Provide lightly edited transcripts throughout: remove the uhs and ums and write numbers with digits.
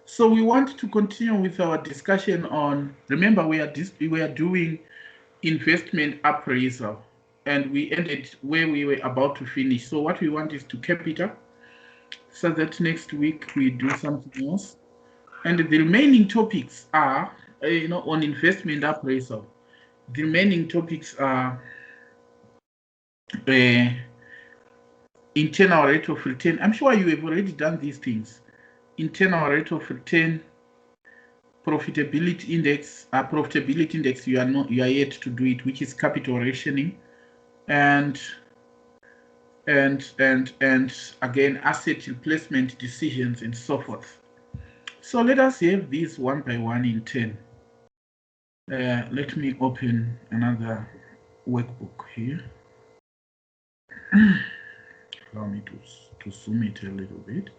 So we want to continue with our discussion on, remember we are doing investment appraisal, and we ended where we were about to finish. So what we want is to cap it up so that next week we do something else. And the remaining topics are, on investment appraisal, the remaining topics are internal rate of return. I'm sure you have already done these things. Internal rate of return, profitability index, you are yet to do it, which is capital rationing, and again asset replacement decisions and so forth. So let us have these one by one in 10. Let me open another workbook here. Allow me to zoom it a little bit.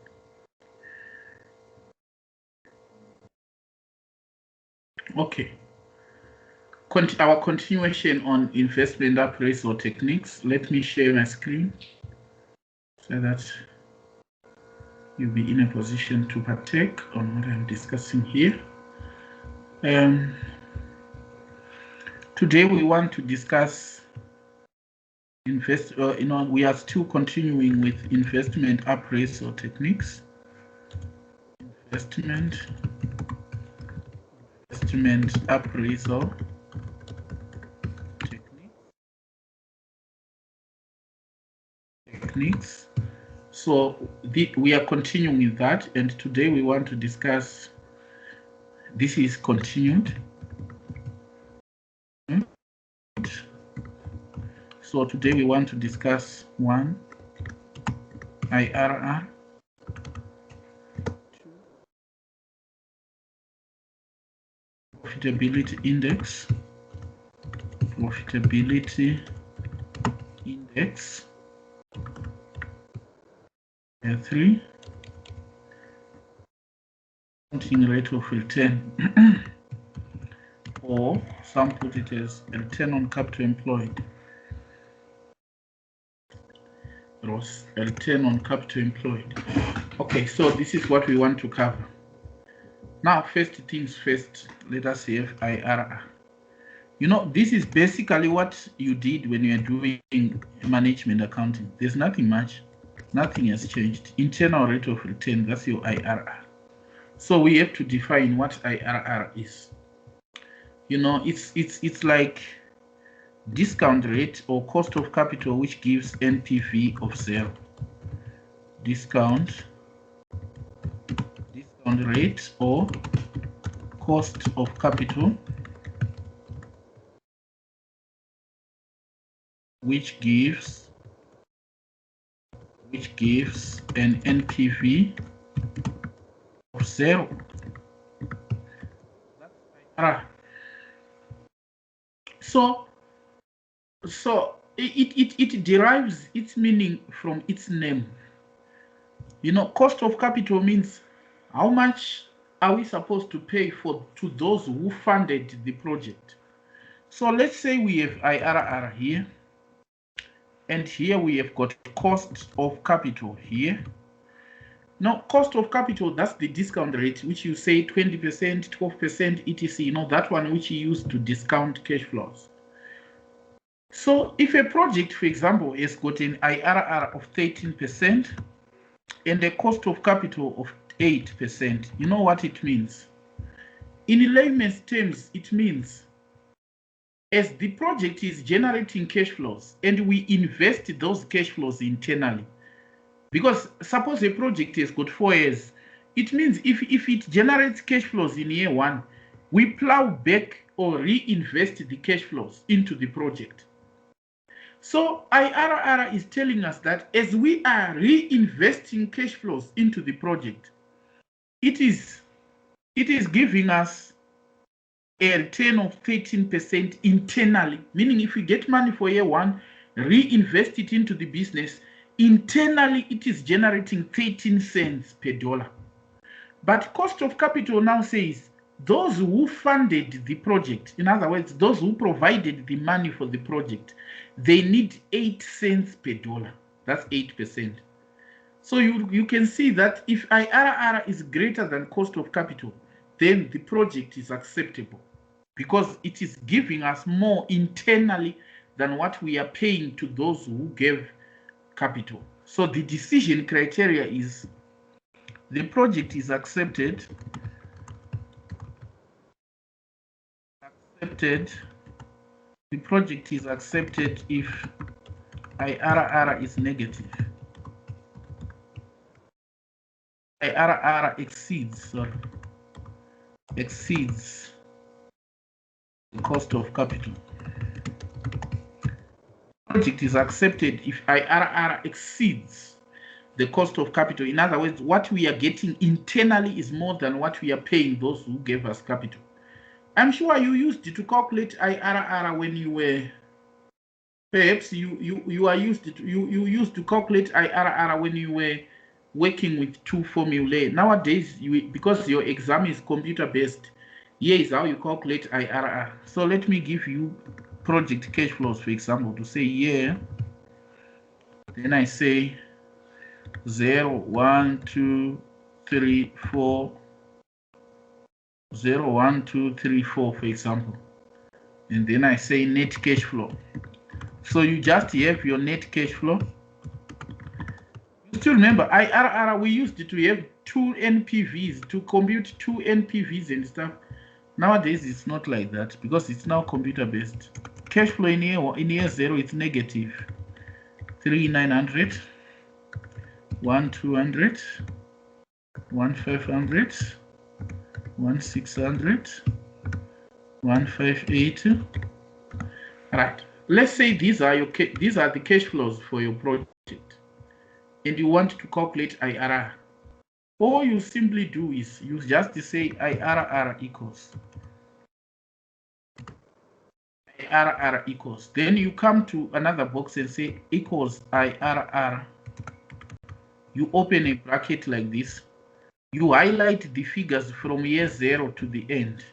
Okay. Our continuation on investment appraisal techniques. Let me share my screen so that you'll be in a position to partake on what I'm discussing here. Today we want to discuss we are still continuing with investment appraisal techniques. Investment appraisal techniques. So we are continuing with that, and today we want to discuss, this is continued. So today we want to discuss 1, IRR, 2, profitability index, 3, accounting rate of return, or some put it as return on capital employed. ROCE, return on capital employed. Okay, so this is what we want to cover. Now, first things first, let us have IRR. This is basically what you did when you are doing management accounting. There's nothing much. Nothing has changed. Internal rate of return, that's your IRR. So we have to define what IRR is. It's like discount rate or cost of capital, which gives NPV of 0. Discount rate or cost of capital, which gives an NPV of 0. So it derives its meaning from its name. Cost of capital means how much are we supposed to pay to those who funded the project. So let's say we have IRR here, and here we have got cost of capital here. Now, cost of capital, that's the discount rate, which you say 20%, 12%, etc. That one which you use to discount cash flows. So if a project, for example, has got an IRR of 13% and a cost of capital of 8%, you know what it means? In layman's terms, it means as the project is generating cash flows and we invest those cash flows internally, because suppose a project has got 4 years, it means if it generates cash flows in year 1, we plow back or reinvest the cash flows into the project. So IRR is telling us that as we are reinvesting cash flows into the project, it is giving us a return of 13% internally, meaning if we get money for year 1, reinvest it into the business, internally it is generating 13 cents per dollar. But cost of capital now says those who funded the project, in other words, those who provided the money for the project, they need 8 cents per dollar. That's 8%. So you can see that if IRR is greater than cost of capital, then the project is acceptable because it is giving us more internally than what we are paying to those who gave capital. So the decision criteria is the project is accepted. The project is accepted if IRR is negative. IRR exceeds the cost of capital. Project is accepted if IRR exceeds the cost of capital. In other words, what we are getting internally is more than what we are paying those who gave us capital. I'm sure you used it to calculate IRR when you were, perhaps you used to calculate IRR when you were working with two formulae. Nowadays, because your exam is computer based, here is how you calculate IRR. So let me give you project cash flows, for example, to say here. Then I say 0, 1, 2, 3, 4. 0, 1, 2, 3, 4, for example. And then I say net cash flow. So you just have your net cash flow. You still remember IRR, we used to have two NPVs to compute two NPVs and stuff. Nowadays it's not like that because it's now computer based. Cash flow in year 0 it's negative 3,900, 1,200, 1,500, 1,600, 1,580. Right. Let's say these are the cash flows for your project, and you want to calculate IRR. All you simply do is you just say IRR equals. IRR equals. Then you come to another box and say equals IRR. You open a bracket like this. You highlight the figures from year 0 to the end.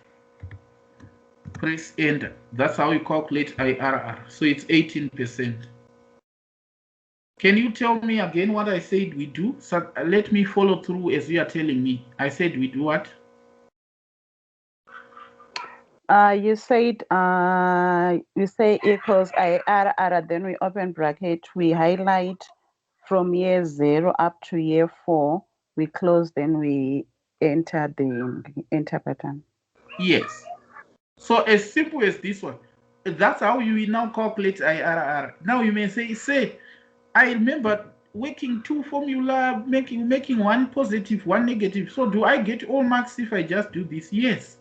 Press enter. That's how you calculate IRR. So it's 18%. Can you tell me again what I said we do? So let me follow through as you are telling me. I said we do what? You said you say equals IRR, then we open bracket, we highlight from year 0 up to year 4, we close, then we enter the enter pattern. Yes. So as simple as this one. That's how you now calculate IRR. Now you may say, I remember working two formula, making one positive, one negative. So do I get all marks if I just do this? Yes.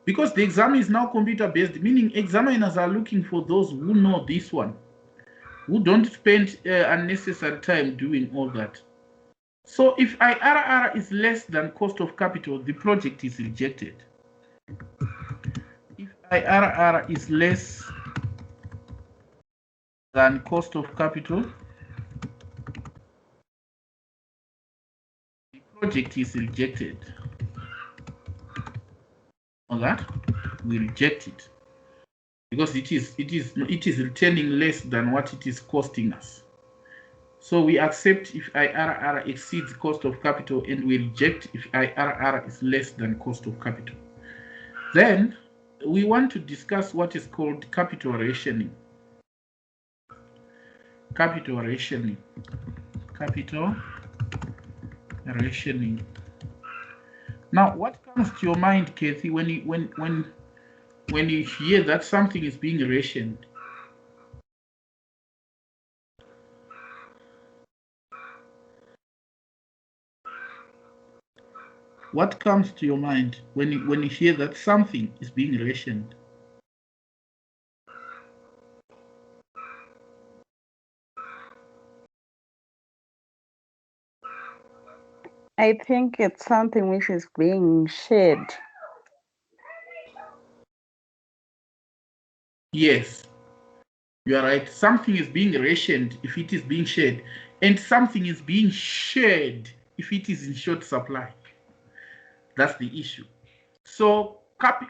Because the exam is now computer based, meaning examiners are looking for those who know this one, who don't spend unnecessary time doing all that. So if IRR is less than cost of capital, the project is rejected. If IRR is less than cost of capital, the project is rejected. On that, we reject it because it is returning less than what it is costing us. So we accept if IRR exceeds cost of capital, and we reject if IRR is less than cost of capital. Then we want to discuss what is called capital rationing. Capital rationing. Capital rationing. Now, what comes to your mind, Kathy, when you hear that something is being rationed? What comes to your mind when you hear that something is being rationed? I think it's something which is being shared. Yes, you are right. Something is being rationed if it is being shared, and something is being shared if it is in short supply. That's the issue. So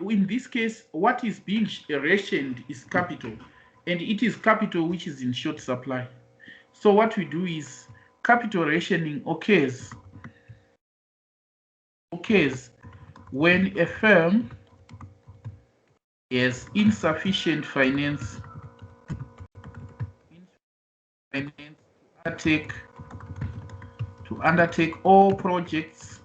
in this case, what is being rationed is capital, and it is capital which is in short supply. So what we do is capital rationing occurs when a firm has insufficient finance to undertake all projects,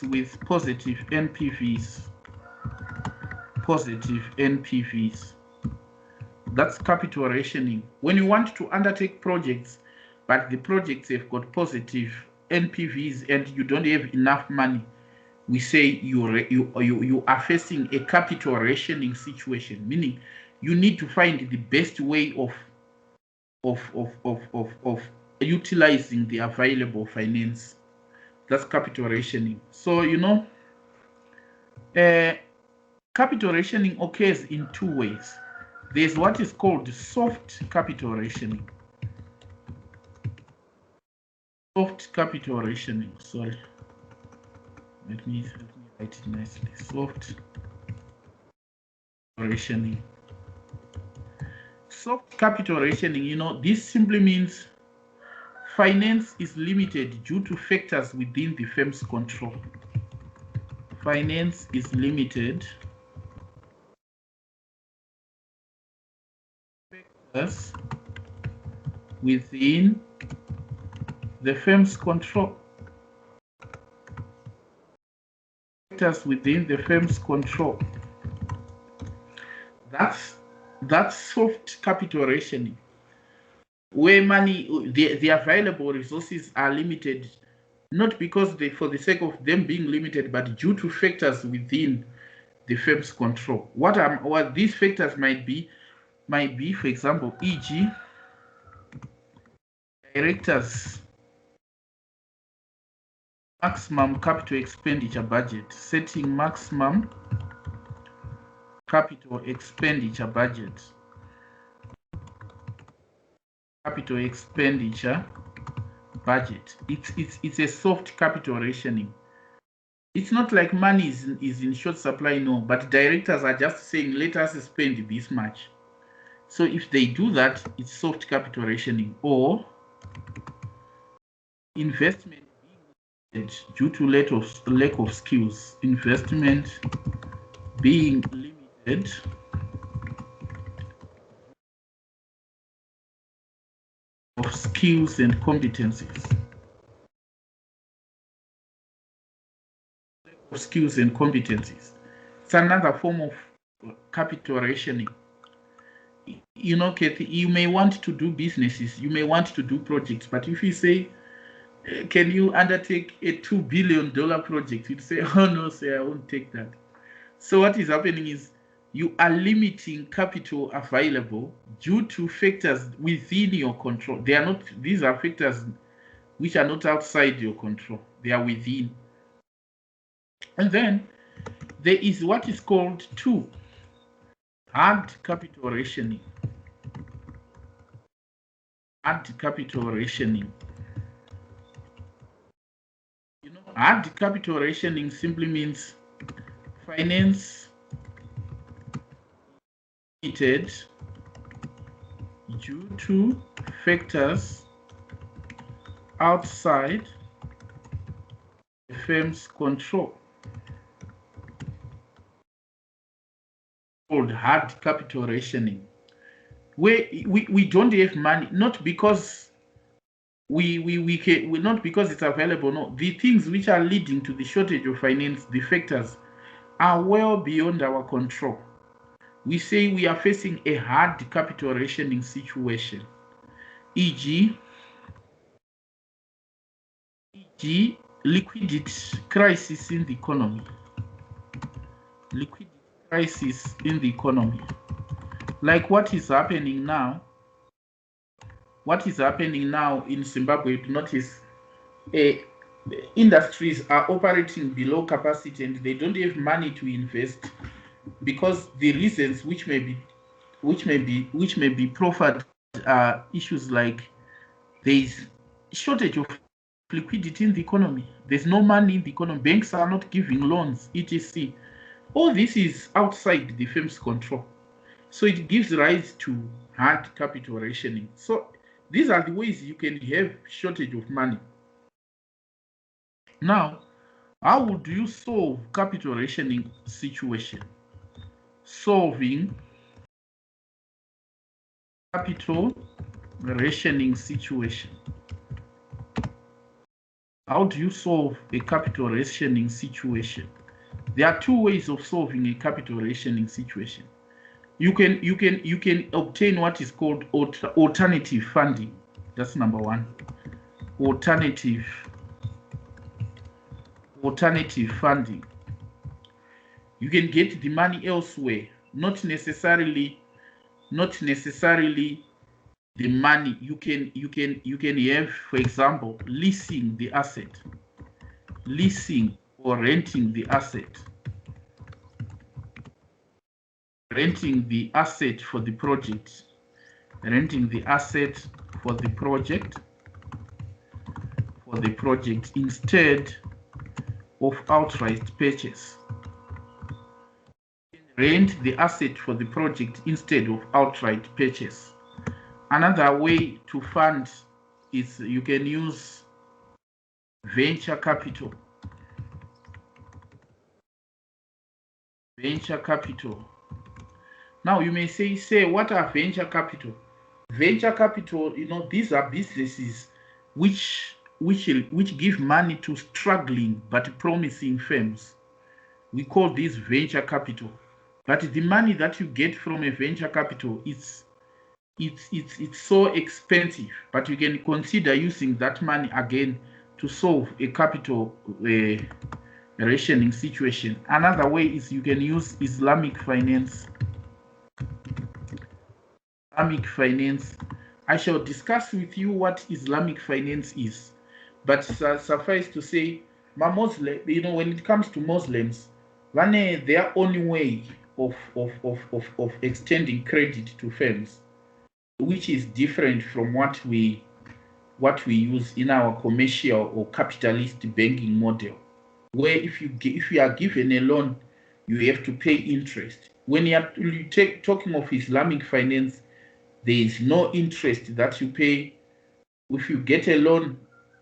with positive NPVs. That's capital rationing. When you want to undertake projects, but the projects have got positive NPVs and you don't have enough money, we say you are facing a capital rationing situation, meaning you need to find the best way of utilizing the available finance. That's capital rationing. So capital rationing occurs in two ways. There's what is called soft capital rationing. Sorry. Let me write it nicely. Soft rationing. Soft capital rationing, this simply means finance is limited due to factors within the firm's control. Finance is limited factors within the firm's control. That's soft capital rationing, where money, the available resources are limited, not because for the sake of them being limited, but due to factors within the firm's control. What these factors might be, for example, e.g., directors' maximum capital expenditure budget, setting maximum capital expenditure budget. It's a soft capital rationing. It's not like money is in short supply, no, but directors are just saying, let us spend this much. So if they do that, it's soft capital rationing. Or investment being limited due to lack of skills. Investment being limited of skills and competencies. It's another form of capital rationing. Kathy, you may want to do businesses, you may want to do projects, but if you say, can you undertake a $2 billion project? You'd say, oh no, sir, I won't take that. So what is happening is you are limiting capital available due to factors within your control. These are factors which are not outside your control. They are within. And then there is what is called hard capital rationing. Hard capital rationing simply means finance limited due to factors outside the firm's control. Called hard capital rationing, where we don't have money, not because not because it's available. No, the things which are leading to the shortage of finance, the factors, are well beyond our control. We say we are facing a hard capital rationing situation, e.g., liquidity crisis in the economy. Like what is happening now in Zimbabwe. Notice industries are operating below capacity and they don't have money to invest because the reasons which may be proffered are issues like there is shortage of liquidity in the economy, there's no money in the economy, banks are not giving loans, etc. All this is outside the firm's control. So it gives rise to hard capital rationing. So these are the ways you can have shortage of money. Now, how would you solve capital rationing situation? Solving capital rationing situation. How do you solve a capital rationing situation? There are two ways of solving a capital rationing situation. You can obtain what is called alternative funding. That's number one. Alternative funding. You can get the money elsewhere, not necessarily the money. You can have, for example, leasing the asset, leasing or renting the asset, renting the asset for the project, renting the asset for the project, instead of outright purchase. Rent the asset for the project instead of outright purchase. Another way to fund is you can use venture capital. Venture capital. Now you may say, what are venture capital? Venture capital, these are businesses which give money to struggling but promising firms. We call this venture capital. But the money that you get from a venture capital, it's so expensive, but you can consider using that money again to solve a capital rationing situation. Another way is you can use Islamic finance. Islamic finance. I shall discuss with you what Islamic finance is, but suffice to say, Muslim, when it comes to Muslims, their only way of extending credit to firms, which is different from what we use in our commercial or capitalist banking model, where if you are given a loan, you have to pay interest. When you talking of Islamic finance, there is no interest that you pay. If you get a loan,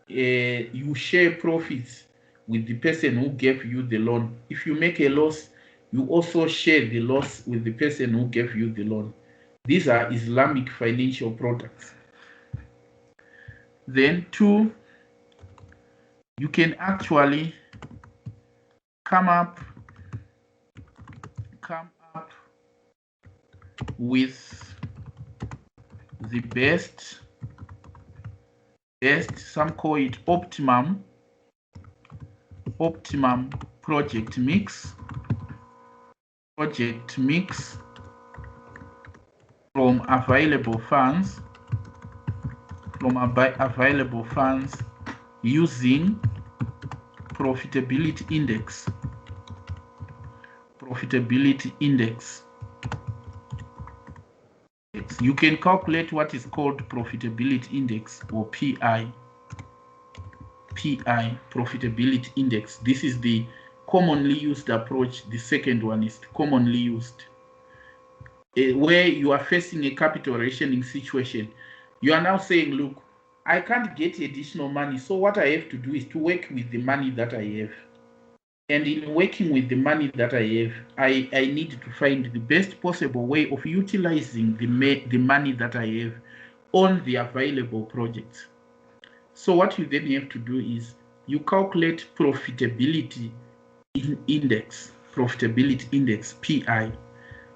you share profits with the person who gave you the loan. If you make a loss, you also share the loss with the person who gave you the loan. These are Islamic financial products. Then two, you can actually come up with the best, some call it optimum project mix from available funds using profitability index. You can calculate what is called profitability index, or PI, profitability index. This is the commonly used approach. The second one is commonly used. Where you are facing a capital rationing situation, you are now saying, look, I can't get additional money, so what I have to do is to work with the money that I have. And in working with the money that I have, I need to find the best possible way of utilizing the money that I have on the available projects. So what you then have to do is you calculate profitability index, PI.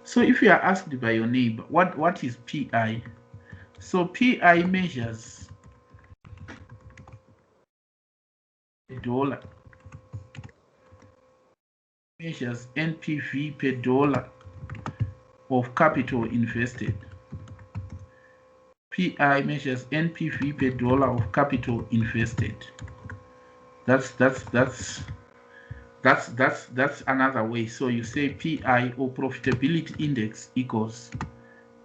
So if you are asked by your neighbor, what is PI? So PI measures dollar, measures NPV per dollar of capital invested. PI measures NPV per dollar of capital invested. That's another way. So you say PI, or profitability index, equals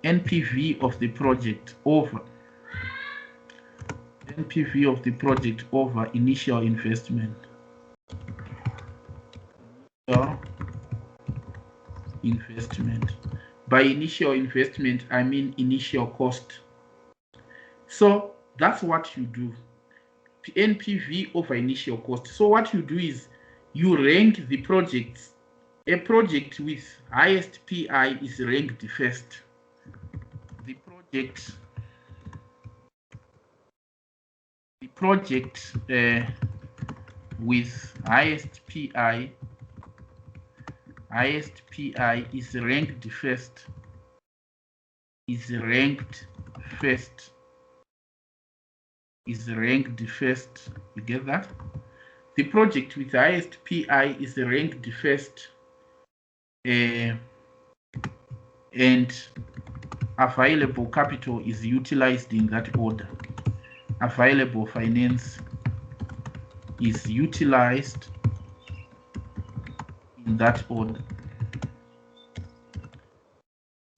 NPV of the project over initial investment. By initial investment, I mean initial cost. So that's what you do. NPV over initial cost. So what you do is you rank the projects. A project with highest PI is ranked first. The project with highest PI is ranked first. Is ranked first. You get that? The project with highest PI is ranked first, and available capital is utilized in that order. Available finance is utilized in that order.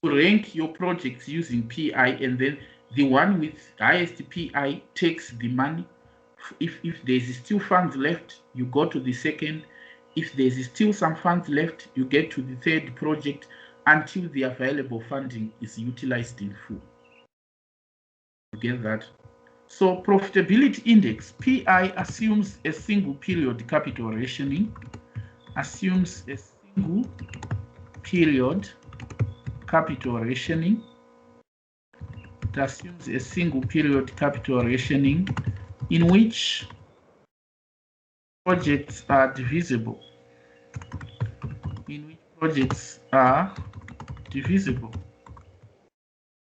Rank your projects using PI, and then the one with highest PI takes the money. If there's still funds left, you go to the second. If there's still some funds left, you get to the third project until the available funding is utilized in full. You get that? So profitability index, PI assumes a single period capital rationing, assumes a single period capital rationing. It assumes a single period capital rationing in which projects are divisible.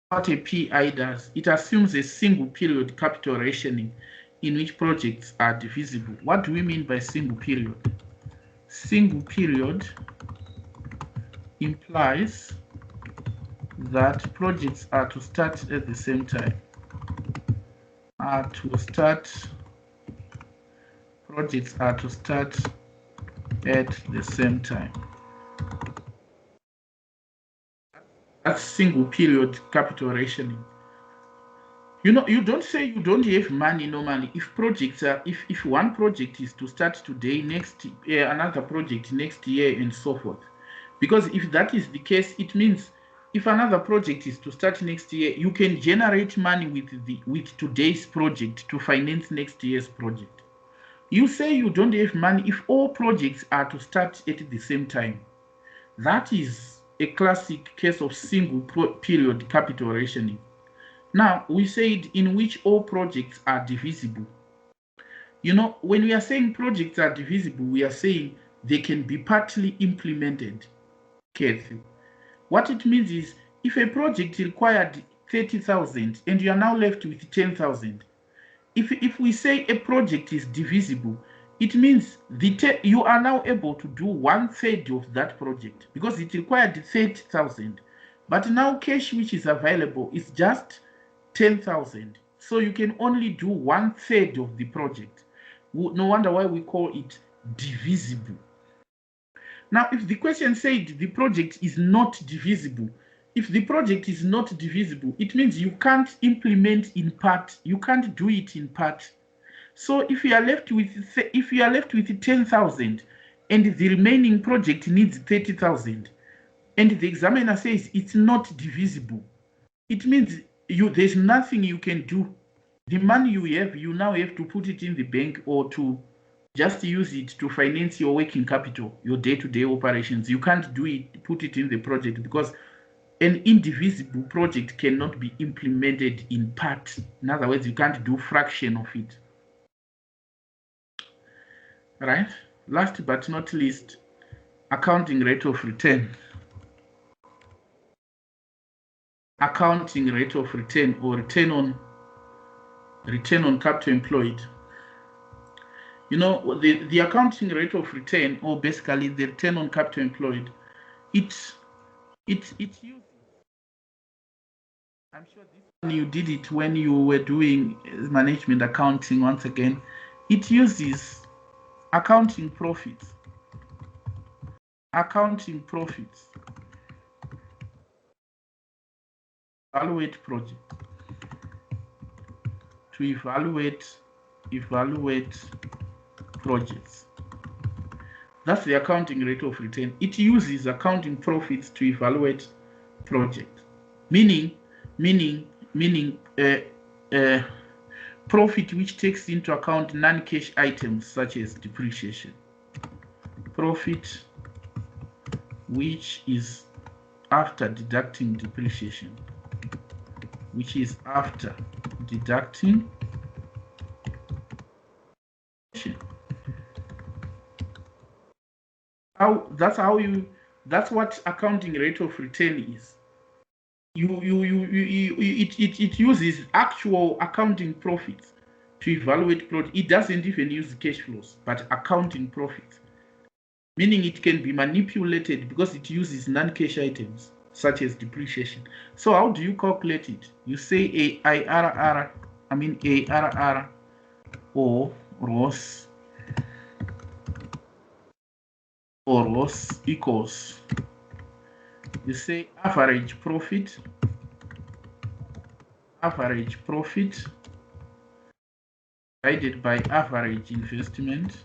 What a PI does, it assumes a single period capital rationing in which projects are divisible. What do we mean by single period? Single period implies that projects are to start at the same time. Projects are to start at the same time. That's single period capital rationing. You know, you don't say you don't have money normally. If projects are, if one project is to start today, next another project next year, and so forth. Because if that is the case, it means if another project is to start next year, you can generate money with today's project to finance next year's project. You say you don't have money if all projects are to start at the same time. That is a classic case of single period capital rationing. Now, we said in which all projects are divisible. You know, when we are saying projects are divisible, we are saying they can be partly implemented. Carefully. What it means is if a project required 30,000 and you are now left with 10,000, if we say a project is divisible, it means you are now able to do 1/3 of that project because it required 30,000. But now cash which is available is just 10,000. So you can only do 1/3 of the project. No wonder why we call it divisible. Now, if the question said the project is not divisible, if the project is not divisible, it means you can't implement in part. You can't do it in part. So if you are left with 10,000 and the remaining project needs 30,000, and the examiner says it's not divisible, it means there's nothing you can do. The money you have, you now have to put it in the bank or to just use it to finance your working capital, your day-to-day operations. You can't do it, put it in the project because an indivisible project cannot be implemented in part. In other words, you can't do fraction of it. Right? Last but not least, accounting rate of return. Accounting rate of return or return on capital employed. You know, the accounting rate of return, or basically the return on capital employed, it uses, I'm sure this one you did it when you were doing management accounting once again, it uses accounting profits evaluate project to evaluate projects. That's the accounting rate of return. It uses accounting profits to evaluate project. Meaning profit which takes into account non-cash items such as depreciation. Profit which is after deducting depreciation, which is after deducting. That's what accounting rate of return is. It uses actual accounting profits to evaluate profit. It doesn't even use cash flows, but accounting profits. Meaning it can be manipulated because it uses non-cash items such as depreciation. So how do you calculate it? You say ARR or ROCE equals, you say average profit divided by average investment.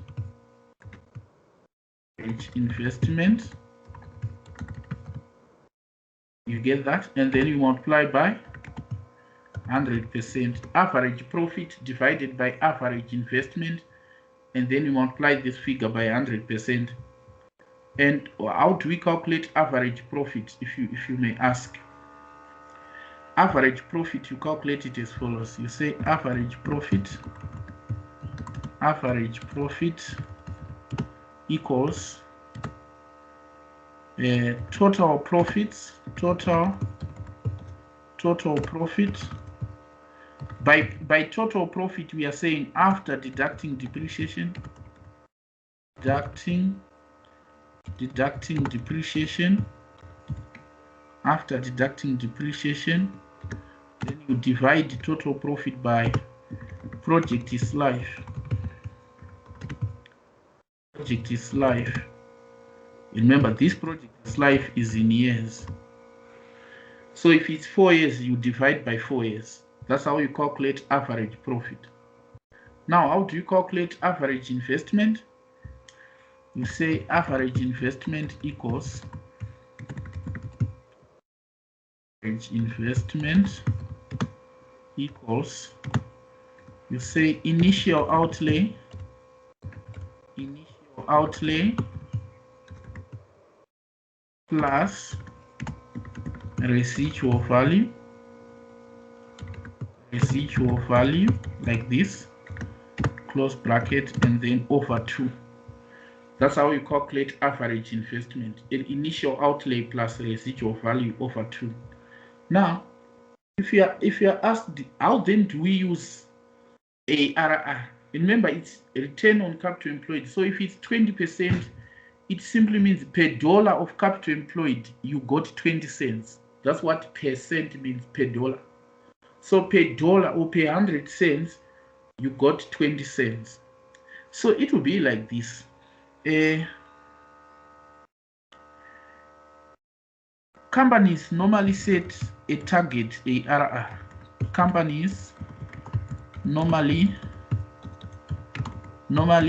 You get that, and then you multiply by 100%. Average profit divided by average investment, and then you multiply this figure by 100%. And how do we calculate average profit, if you may ask? Average profit, you calculate it as follows. You say average profit equals total profits, total profit. By total profit, we are saying after deducting depreciation, after deducting depreciation, then you divide the total profit by project is life. Remember, this project is life is in years. So if it's 4 years, you divide by 4 years. That's how you calculate average profit. Now, how do you calculate average investment? You say average investment equals you say initial outlay plus residual value, like this, close bracket, and then over 2. That's how you calculate average investment. An initial outlay plus residual value over 2. Now, if you are asked how then do we use ARR, remember it's return on capital employed. So if it's 20%, it simply means per dollar of capital employed, you got 20 cents. That's what percent means, per dollar. So per dollar or per 100 cents, you got 20 cents. So it will be like this. Companies normally set a target ARR. Companies normally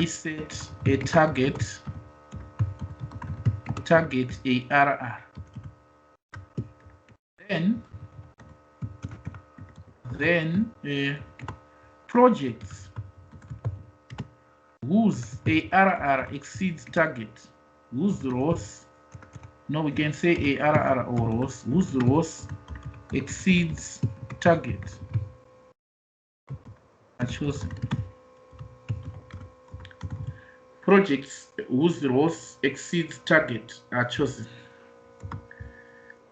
set a target ARR. Then projects whose ARR exceeds target, whose ROCE, no, we can say ARR or ROCE, whose ROCE exceeds target are chosen. Projects whose ROCE exceeds target are chosen.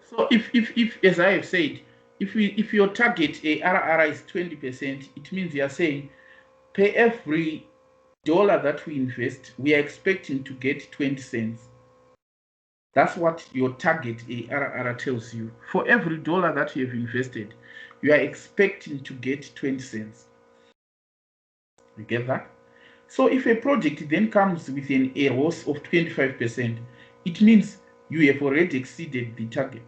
So if as I have said, if your target ARR is 20%, it means you are saying per every dollar that we invest, we are expecting to get 20 cents. That's what your target ARR tells you. For every dollar that you have invested, you are expecting to get 20 cents. You get that? So if a project then comes with an ROCE of 25%, it means you have already exceeded the target.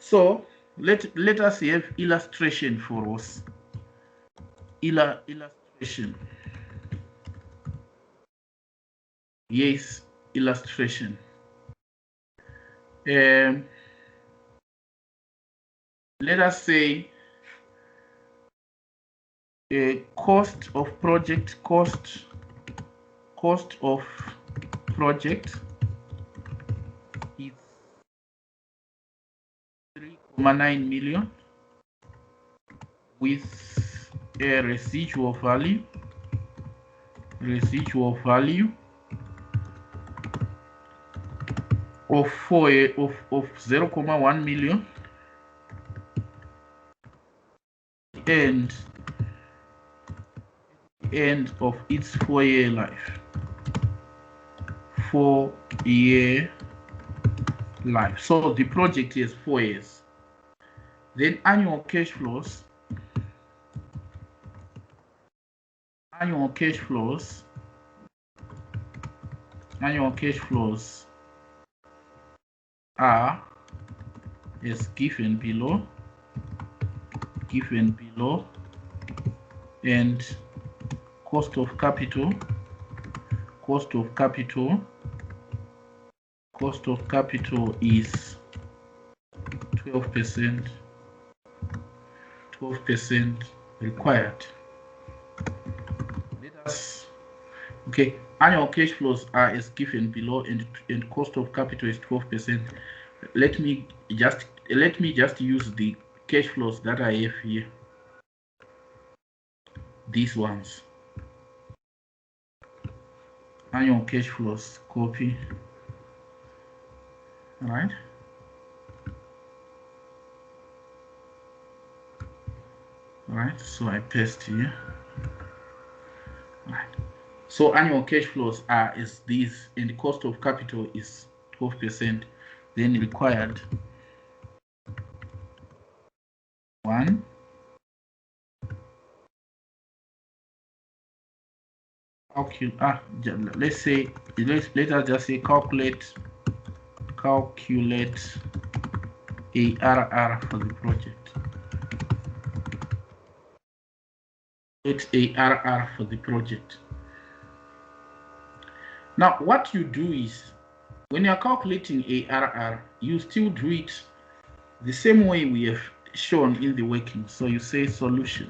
So let us have illustration for ROCE. Illustration. Yes, illustration. let us say cost of project is 3.9 million with a residual value of 0.1 million and end of its 4-year life. 4-year life. So the project is 4 years. Then annual cash flows are as given below, and cost of capital is 12% required. Let us, okay, annual cash flows are as given below, and cost of capital is 12%. Let me just use the cash flows that I have here, these ones. Annual cash flows, copy. All right. So I paste here. All right. So annual cash flows are as these, and the cost of capital is 12%. Then required 1. Let's say let us just say calculate ARR for the project. ARR for the project. Now what you do is, when you are calculating ARR, you still do it the same way we have shown in the working. So you say solution.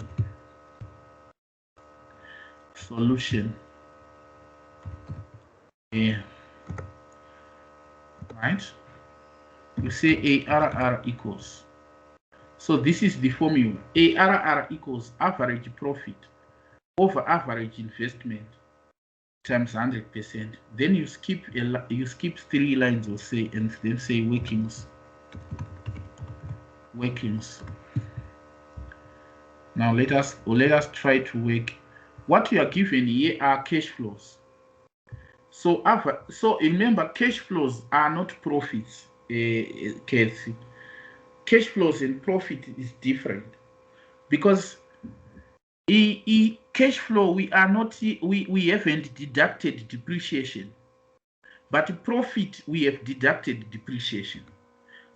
Yeah. Right? You say ARR equals. So this is the formula. ARR equals average profit over average investment times 100%. Then you skip 3 lines, or say, and then say workings. Now let us try to work. What you are given here are cash flows. So remember, cash flows are not profits. Kathy. Cash flows and profit is different, because cash flow, we haven't deducted depreciation, but profit we have deducted depreciation.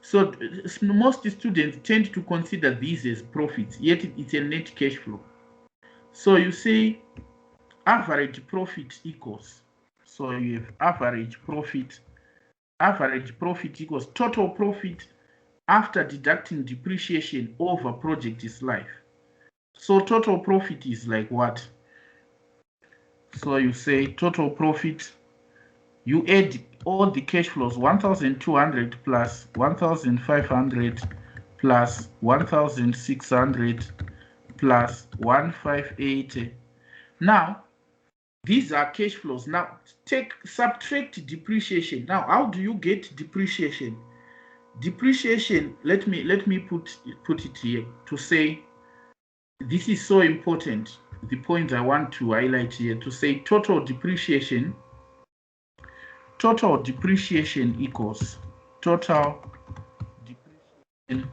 So most students tend to consider these as profits, yet it's a net cash flow. So you say average profit equals, so you have average profit equals total profit after deducting depreciation over project's life. So total profit is like what? So you say total profit, you add all the cash flows, 1,200 plus 1,500 plus 1,600 plus 1,580. Now these are cash flows. Now subtract depreciation. Now how do you get depreciation? Depreciation, let me put it here to say, this is so important, the point I want to highlight here, to say total depreciation equals total depreciation.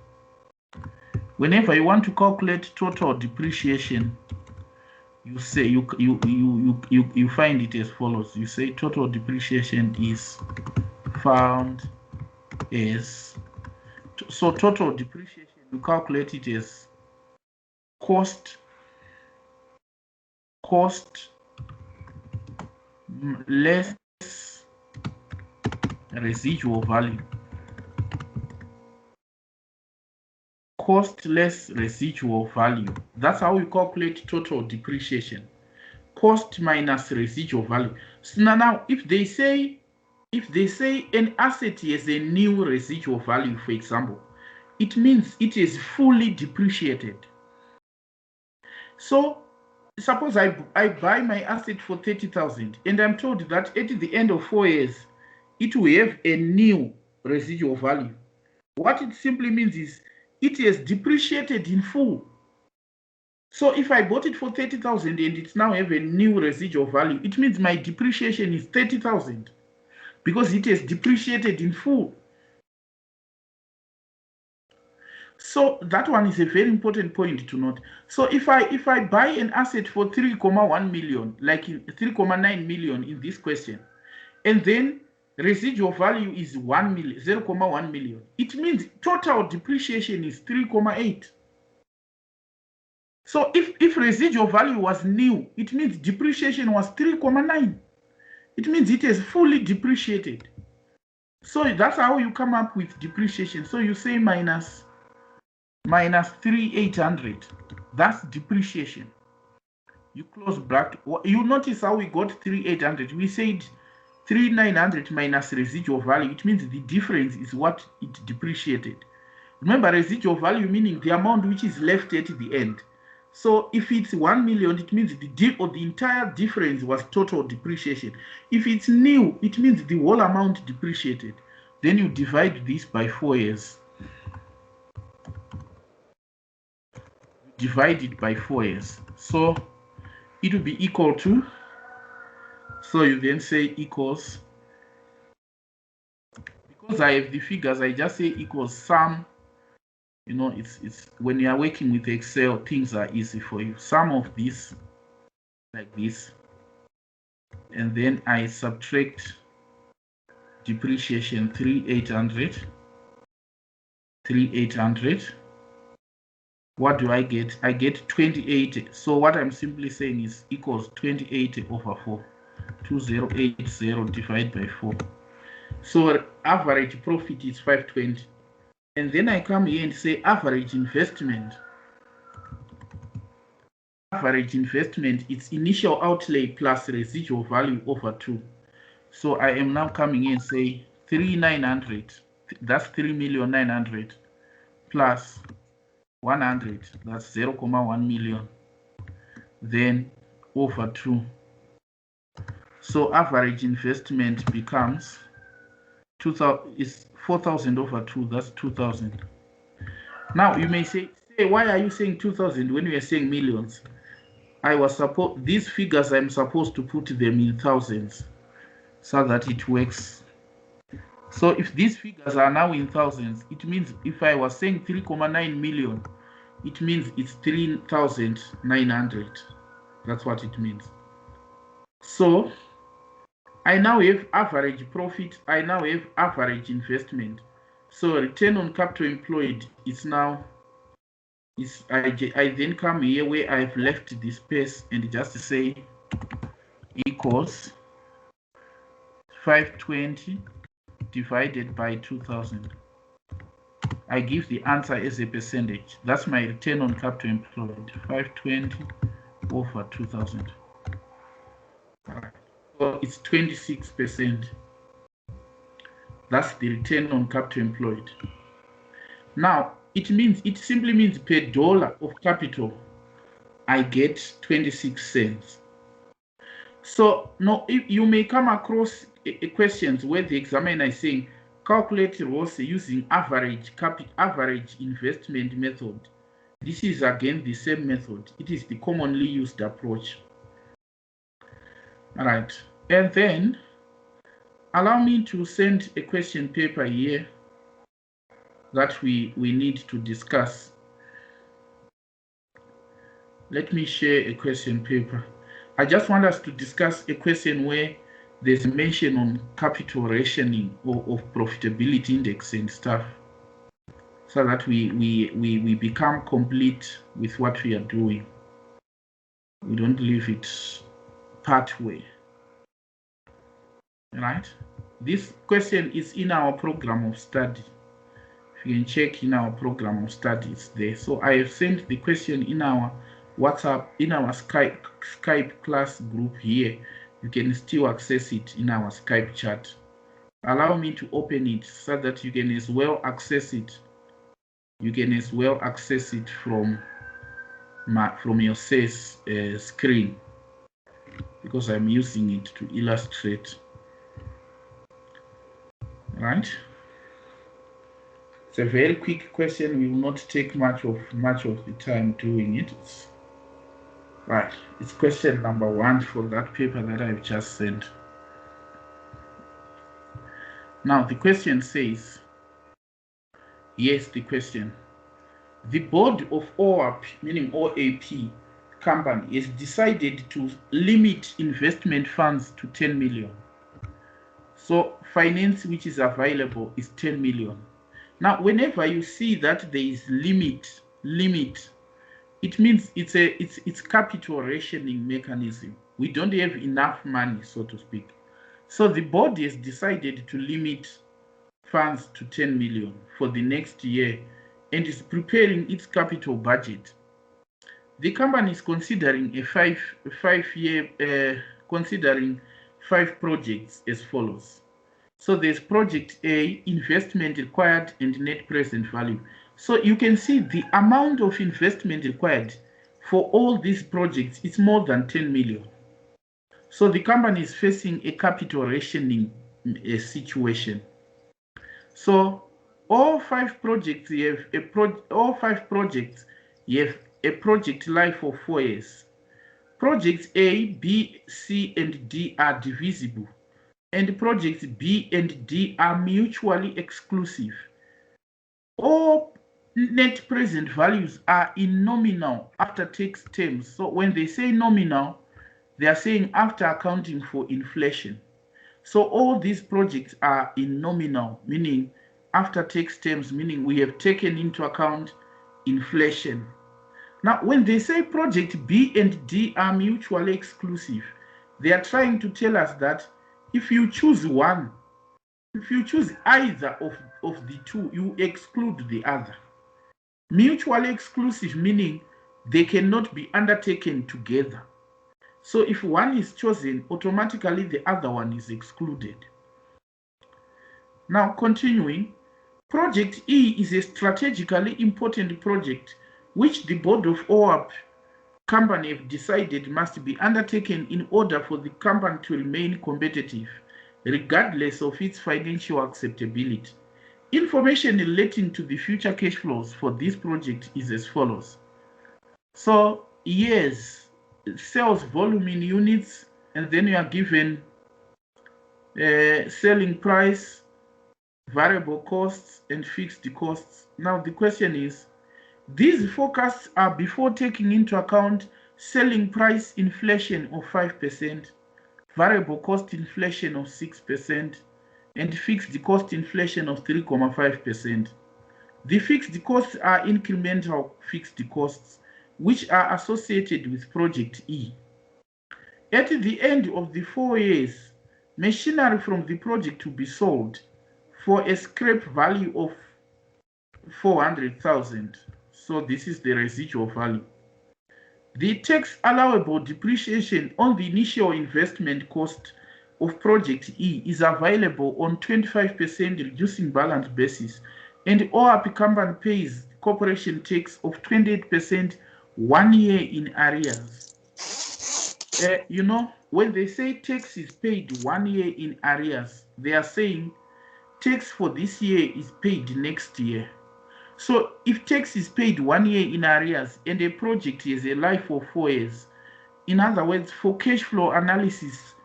Whenever you want to calculate total depreciation, you say you find it as follows. You say total depreciation is found as, so total depreciation, you calculate it as cost less residual value. cost less residual value. That's how we calculate total depreciation. Cost minus residual value. So now if they say an asset has a new residual value, for example, it means it is fully depreciated. So suppose I buy my asset for 30,000 and I'm told that at the end of 4 years it will have a new residual value. What it simply means is it has depreciated in full. So if I bought it for 30,000 and it now have a new residual value, it means my depreciation is 30,000 because it has depreciated in full. So that one is a very important point to note. So if I buy an asset for 3.1 million, like 3.9 million in this question, and then residual value is 1 million, 0.1 million, it means total depreciation is 3.8. So if residual value was new, it means depreciation was 3.9. It means it is fully depreciated. So that's how you come up with depreciation. So you say minus 3,800. That's depreciation. You close bracket. You notice how we got 3,800. We said 3,900 minus residual value. It means the difference is what it depreciated. Remember, residual value meaning the amount which is left at the end. So if it's 1 million, it means the entire difference was total depreciation. If it's new, it means the whole amount depreciated. Then you divide this by 4 years. Divide it by 4 years. So it will be equal to, so you then say equals, because I have the figures, I just say equals sum. You know, it's when you are working with Excel, things are easy for you. Sum of this, like this, and then I subtract depreciation 3,800. What do I get? I get 28. So what I'm simply saying is equals 28 over 4. 2080 divided by 4. So average profit is 520. And then I come here and say average investment. Average investment, it's initial outlay plus residual value over 2. So I am now coming in and say 3,900. That's 3,900,000 plus 100. That's 0.1 million. Then over 2. So average investment becomes 2,000 is 4,000 over 2. That's 2,000. Now you may say, why are you saying 2,000 when we are saying millions? These figures I'm supposed to put them in thousands so that it works. So if these figures are now in thousands, it means if I was saying 3.9 million, it means it's 3,900. That's what it means. So I now have average profit. I now have average investment. So return on capital employed is now, I then come here where I've left the space and just say equals 520 divided by 2,000. I give the answer as a percentage. That's my return on capital employed, 520 over 2,000. So it's 26%. That's the return on capital employed. Now, it simply means per dollar of capital, I get 26 cents. So now you may come across questions where the examiner is saying, calculate ROCE using average investment method. This is again the same method. It is the commonly used approach. All right, and then allow me to send a question paper here that we need to discuss. Let me share a question paper. I just want us to discuss a question where there's a mention on capital rationing of profitability index and stuff, so that we become complete with what we are doing. We don't leave it part way. All right? This question is in our program of study. You can check in our program of studies there. So I have sent the question in our WhatsApp, in our Skype class group here. You can still access it in our Skype chat. Allow me to open it so that you can as well access it. You can as well access it from your SES screen, because I'm using it to illustrate. Right? It's a very quick question. We will not take much of the time doing it. Right. It's question number 1 for that paper that I've just sent. Now the question says, yes, the question. The board of OAP, meaning OAP company, has decided to limit investment funds to 10 million. So finance which is available is 10 million. Now, whenever you see that there is limit, it means it's capital rationing mechanism. We don't have enough money, so to speak. So the board has decided to limit funds to 10 million for the next year and is preparing its capital budget. The company is considering considering 5 projects as follows. So there's project A, investment required and net present value. So you can see the amount of investment required for all these projects is more than 10 million. So the company is facing a capital rationing situation. So all 5 projects have a project life of 4 years. Projects A, B, C, and D are divisible, and projects B and D are mutually exclusive. All net present values are in nominal after tax terms. So when they say nominal, they are saying after accounting for inflation. So all these projects are in nominal, meaning after tax terms, meaning we have taken into account inflation. Now, when they say project B and D are mutually exclusive, they are trying to tell us that if you choose one, if you choose either of the two, you exclude the other. Mutually exclusive meaning they cannot be undertaken together. So if one is chosen, automatically the other one is excluded. Now continuing, Project E is a strategically important project which the board of OAP company have decided must be undertaken in order for the company to remain competitive, regardless of its financial acceptability. Information relating to the future cash flows for this project is as follows. So, yes, sales volume in units, and then you are given selling price, variable costs, and fixed costs. Now, the question is, these forecasts are before taking into account selling price inflation of 5%, variable cost inflation of 6%, and fixed cost inflation of 3.5%. The fixed costs are incremental fixed costs, which are associated with Project E. At the end of the 4 years, machinery from the project will be sold for a scrap value of 400,000. So this is the residual value. The tax allowable depreciation on the initial investment cost of Project E is available on 25% reducing balance basis, and OAP company pays corporation tax of 28% 1 year in arrears. When they say tax is paid 1 year in arrears, they are saying tax for this year is paid next year. So if tax is paid 1 year in arrears and a project has a life of 4 years, in other words, for cash flow analysis,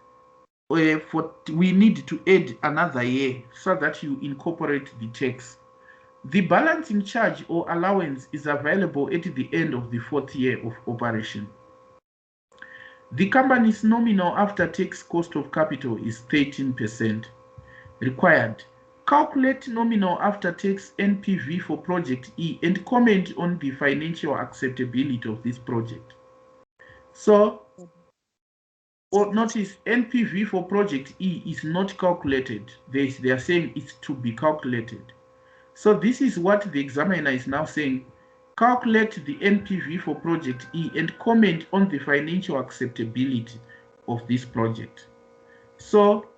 we need to add another year so that you incorporate the tax. The balancing charge or allowance is available at the end of the 4th year of operation. The company's nominal after-tax cost of capital is 13%. Required. Calculate nominal after-tax NPV for Project E and comment on the financial acceptability of this project. So, notice NPV for Project E is not calculated. They are saying it's to be calculated. So this is what the examiner is now saying. Calculate the NPV for project E and comment on the financial acceptability of this project. So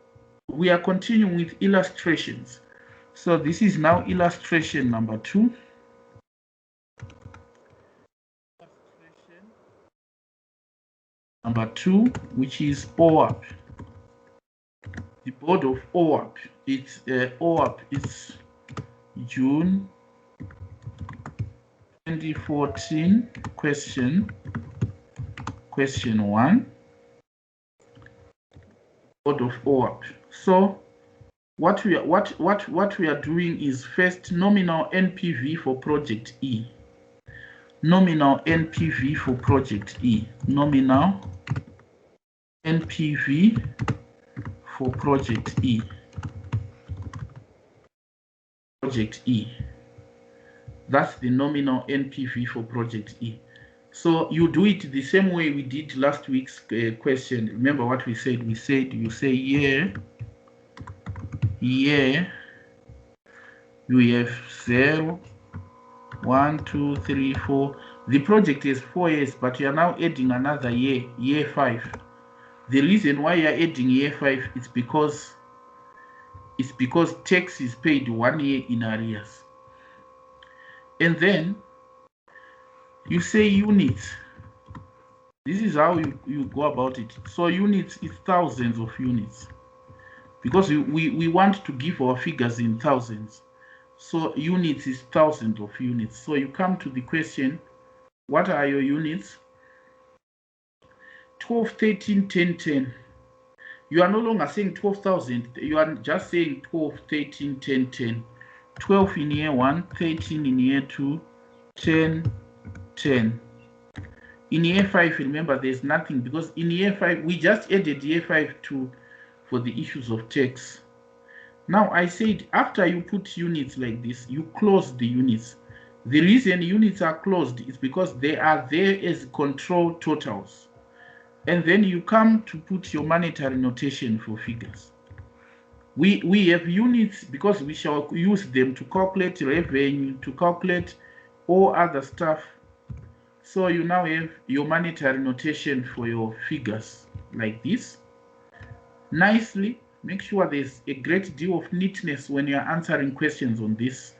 we are continuing with illustrations. So this is now illustration number 2. Number 2, which is OAP. The board of OAP. It's OAP. It's June 2014 question 1. Board of OAP. So what we are doing is first nominal NPV for project E. Nominal NPV for project E. Nominal NPV for project E. Project E. That's the nominal NPV for project E. So you do it the same way we did last week's question. Remember what we said? We said you say year. You have 0, 1, 2, 3, 4. The project is 4 years, but you are now adding another year, year 5. The reason why you are adding year 5 is because tax is paid 1 year in arrears. And then you say units. This is how you go about it. So units is thousands of units, because we want to give our figures in thousands. So units is thousands of units. So you come to the question, what are your units? 12, 13, 10, 10. You are no longer saying 12,000. You are just saying 12, 13, 10, 10. 12 in year 1, 13 in year 2, 10, 10. In year 5, remember, there's nothing, because in year 5, we just added year 5 for the issues of tax. Now, I said after you put units like this, you close the units. The reason units are closed is because they are there as control totals. And then you come to put your monetary notation for figures. We have units because we shall use them to calculate revenue, to calculate all other stuff. So you now have your monetary notation for your figures like this. Nicely, make sure there's a great deal of neatness when you're answering questions on this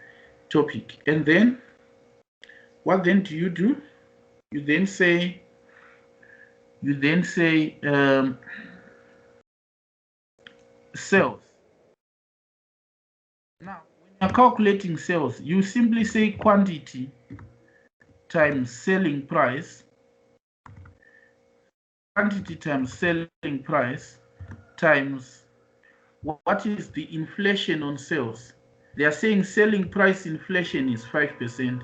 topic. And then, what then do? You then say sales. Now, when you're calculating sales, you simply say quantity times selling price. Quantity times selling price times what is the inflation on sales. They are saying selling price inflation is 5%.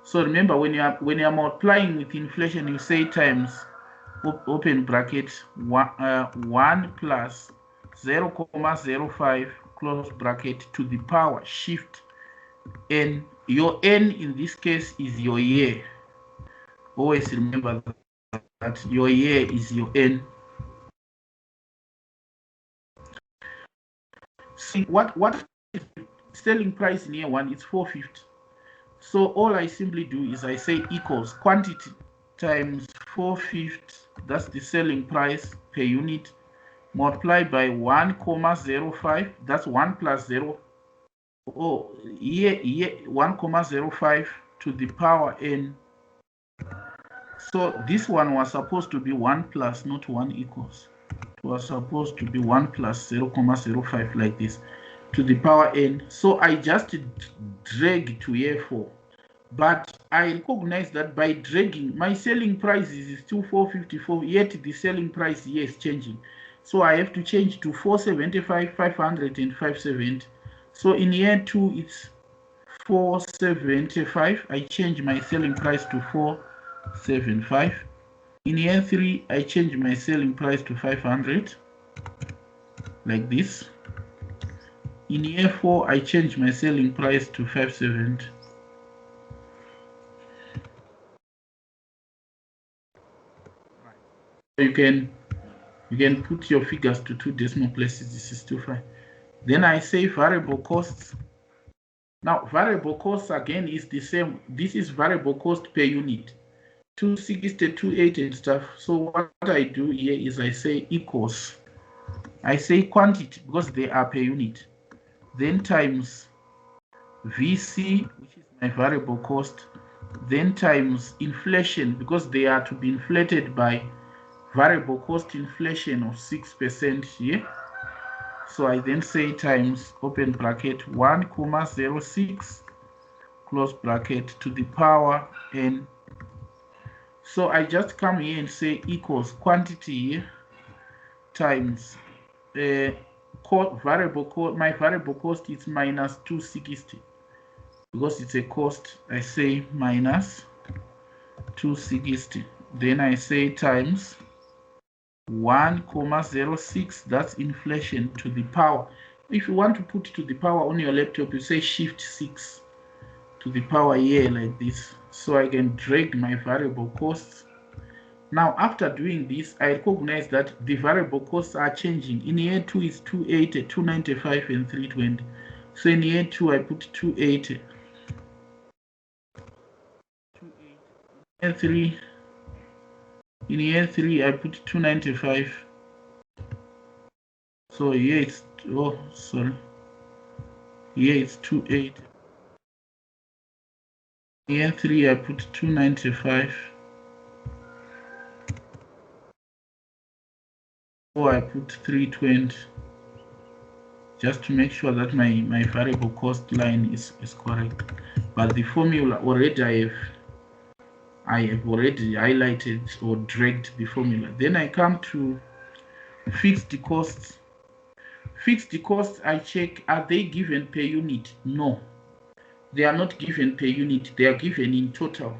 So remember, when you are multiplying with inflation, you say times open bracket 1 plus 0.05 close bracket to the power shift n. Your n in this case is your year. Always remember that your year is your n. See what is selling price in year 1? It's 450. So all I simply do is I say equals quantity times 450, that's the selling price per unit, multiplied by 1.05, that's 1 plus 0. Oh, 1.05 to the power n. So this one was supposed to be 1 plus, not 1 equals. It was supposed to be 1 plus 0.05 like this to the power n. So I just drag to year 4. But I recognize that by dragging, my selling price is still 454, yet the selling price here is changing. So I have to change to 475, 500, and 570. So in year 2, it's 475. I change my selling price to 475. In year 3, I change my selling price to 500, like this. In year 4, I change my selling price to 570. You can put your figures to 2 decimal places. This is still fine. Then I say variable costs. Now, variable cost again is the same. This is variable cost per unit. 260, 280 and stuff. So what I do here is I say equals. I say quantity because they are per unit. Then times VC, which is my variable cost. Then times inflation because they are to be inflated by variable cost inflation of 6% here. So I then say times open bracket 1,06 close bracket to the power n. So I just come here and say equals quantity here times variable cost. My variable cost is minus 260 because it's a cost. I say minus 260. Then I say times 1,06, that's inflation to the power. If you want to put to the power on your laptop, you say shift 6 to the power here like this. So I can drag my variable costs. Now after doing this, I recognize that the variable costs are changing. In year 2 is 280, 295 and 320. So in year 2 I put 280. In year 3 I put 295. So here it's here it's 280. Year 3 I put 295. Or I put 320 just to make sure that my variable cost line is correct. But the formula already I have already highlighted or dragged the formula. Then I come to fixed costs. Fixed costs, I check, are they given per unit? No, they are not given per unit. They are given in total,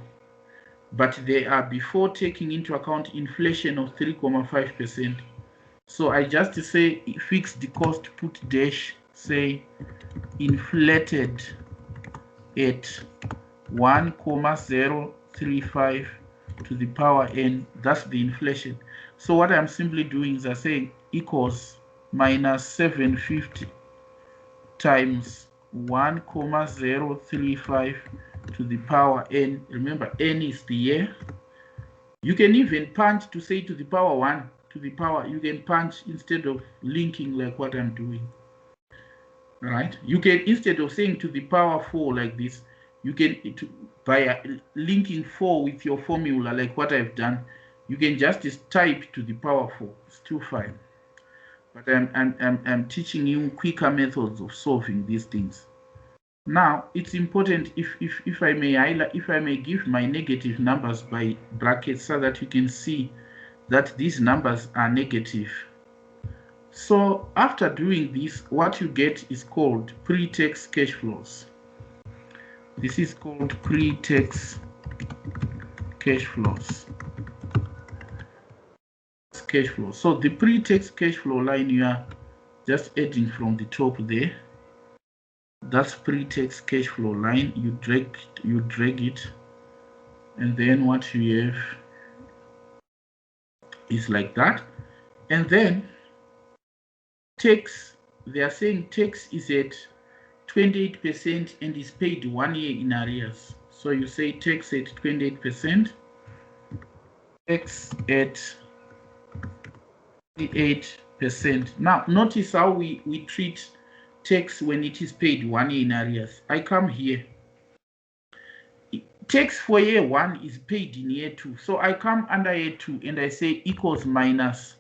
but they are before taking into account inflation of 3.5%. So I just say fixed cost, put dash, say inflated at 1,035 to the power n. That's the inflation. So what I'm simply doing is I say equals minus 750 times 1,035 to the power n. Remember, n is the year. You can even punch to say to the power 1 to the power. You can punch instead of linking like what I'm doing. Right? You can, instead of saying to the power 4 like this, you can, by linking 4 with your formula like what I've done, you can just type to the power 4. It's still fine. But I'm teaching you quicker methods of solving these things. Now it's important if I may highlight, if I may give my negative numbers by brackets so that you can see that these numbers are negative. So after doing this, what you get is called pre-tax cash flows. This is called pre-tax cash flows. Cash flow. So the pre-tax cash flow line, you are just adding from the top there. That's pre-tax cash flow line. You drag it, and then what you have is like that. And then tax, they are saying tax is at 28% and is paid 1 year in arrears. So you say tax at 28%, tax at 28%. Now notice how we treat tax when it is paid 1 year in arrears. I come here. Tax for year 1 is paid in year 2. So I come under year 2 and I say equals minus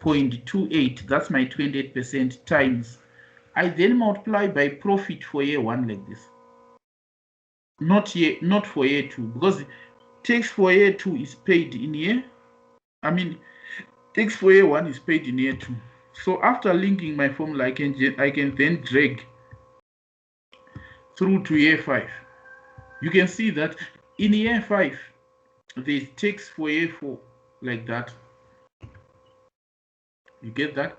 0.28. That's my 28% times. I then multiply by profit for year 1 like this. Not for year 2, because tax for year 2 is paid in year. Tax for year 1 is paid in year 2. So after linking my formula, I can then drag through to year 5. You can see that in year 5, there's tax for year 4 like that. You get that?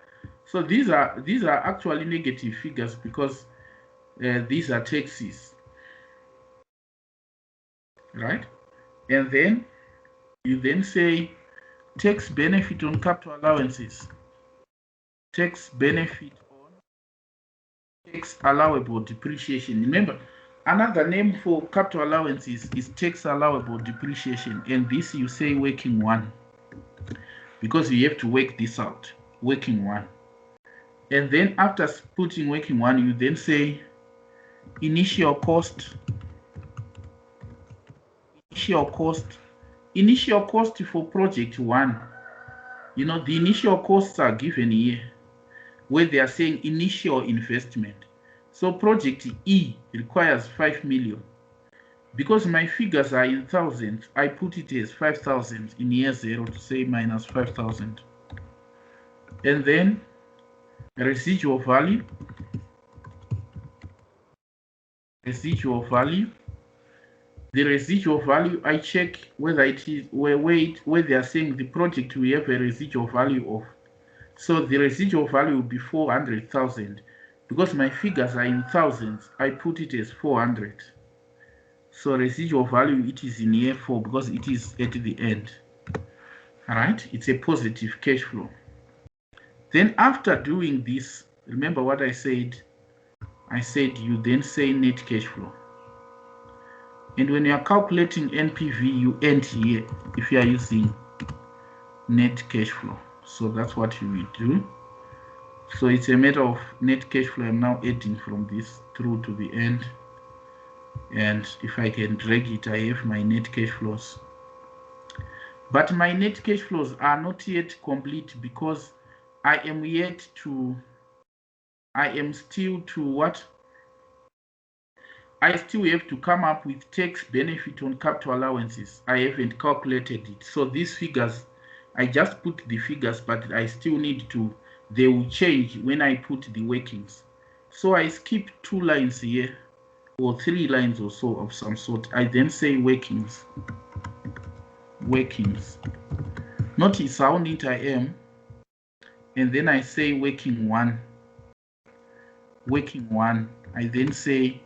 So these are actually negative figures because these are taxes, right? And then you then say tax benefit on capital allowances, tax benefit on tax allowable depreciation. Remember, Another name for capital allowances is tax allowable depreciation, and this you say working one, because you have to work this out, working one. And then after putting working one, you then say initial cost for project one. You know, the initial costs are given here, where they are saying initial investment. So project E requires 5 million. Because my figures are in thousands, I put it as 5,000 in year 0 to say minus 5,000. And then residual value. The residual value, I check whether it is where they are saying the project we have a residual value of. So the residual value will be 400,000. Because my figures are in thousands, I put it as 400. So residual value, it is in year 4 because it is at the end. All right, it's a positive cash flow. Then after doing this, remember what I said? I said you then say net cash flow. And when you are calculating NPV, you end here if you are using net cash flow. So that's what you will do. So it's a matter of net cash flow. I'm now adding from this through to the end. And if I can drag it, I have my net cash flows. But my net cash flows are not yet complete because I am still to what? I still have to come up with tax benefit on capital allowances. I haven't calculated it. So these figures, I just put the figures, but I still need to, they will change when I put the workings. So I skip 2 lines here, or 3 lines or so of some sort. I then say workings. Notice how neat I am. And then I say working one. I then say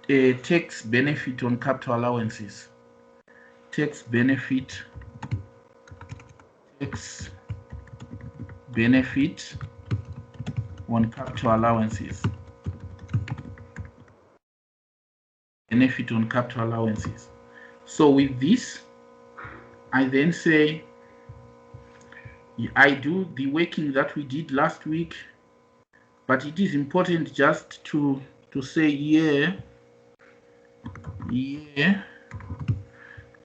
a tax benefit on capital allowances. Tax benefit on capital allowances. So with this, I then say I do the working that we did last week, but it is important just to say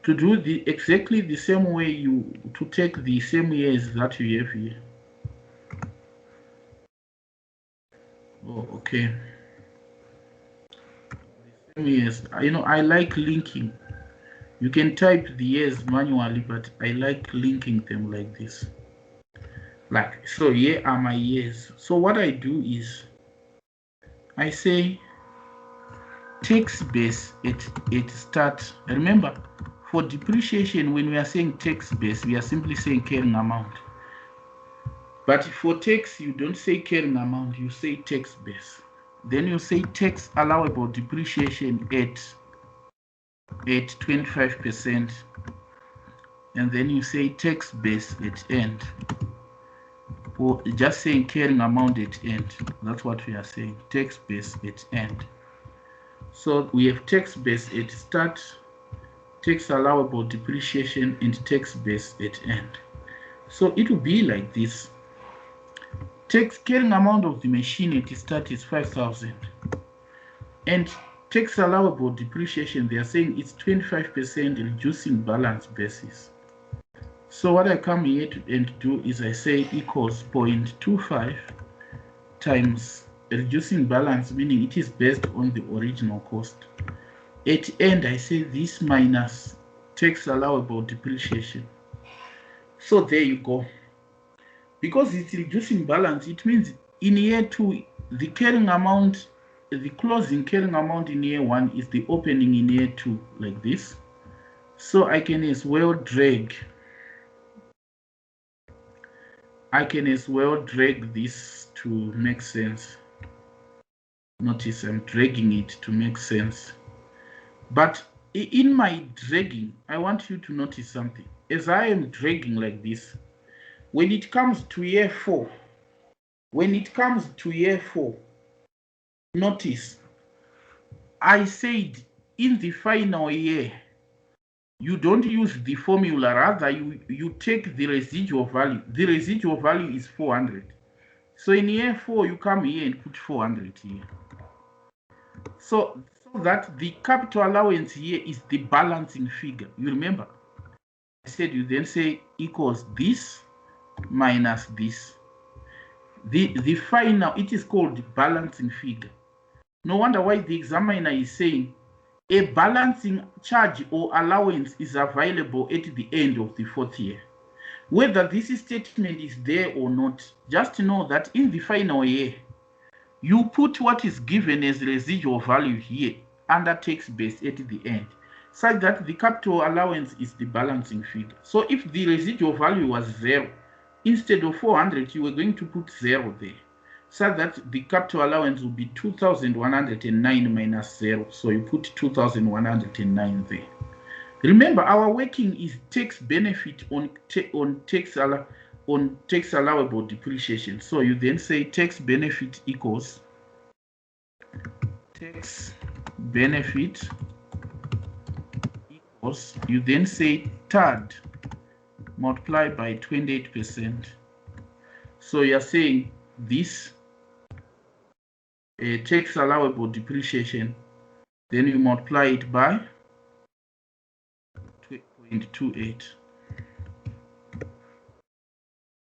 to do exactly the same way to take the same years that you have here. Oh, okay. The same years. You know, I like linking. You can type the years manually, but I like linking them like this. Like, so here are my years. So what I do is I say tax base at start. Remember, for depreciation, when we are saying tax base, we are simply saying carrying amount. But for tax, you don't say carrying amount, you say tax base. Then you say tax allowable depreciation at 25%. And then you say tax base at end. Or just saying carrying amount at end. That's what we are saying, tax base at end. So we have tax base at start, tax allowable depreciation, and tax base at end. So it will be like this. Tax carrying amount of the machine at start is 5,000. And tax allowable depreciation, they are saying it's 25% reducing balance basis. So what I come here and do is I say equals 0.25 times reducing balance, meaning it is based on the original cost. At end, I say this minus tax allowable depreciation. So there you go. Because it's reducing balance, it means in year 2, the carrying amount, the closing carrying amount in year 1 is the opening in year 2, like this. So I can as well drag this to make sense. Notice I'm dragging it to make sense. But in my dragging, I want you to notice something. As I am dragging like this, when it comes to year 4, notice I said in the final year, you don't use the formula, rather you take the residual value. The residual value is 400. So in year 4, you come here and put 400 here. So that the capital allowance here is the balancing figure. You remember? I said you then say equals this minus this. The final, it is called balancing figure. No wonder why the examiner is saying a balancing charge or allowance is available at the end of the 4th year. Whether this statement is there or not, just know that in the final year, you put what is given as residual value here under tax base at the end, such that the capital allowance is the balancing figure. So if the residual value was 0, instead of 400, you were going to put 0 there, so that the capital allowance will be 2,109 minus 0. So you put 2,109 there. Remember, our working is tax benefit on tax allowable depreciation. So you then say tax benefit equals tax benefit equals, you then say third multiplied by 28%. So you're saying this tax allowable depreciation, then you multiply it by 0.28.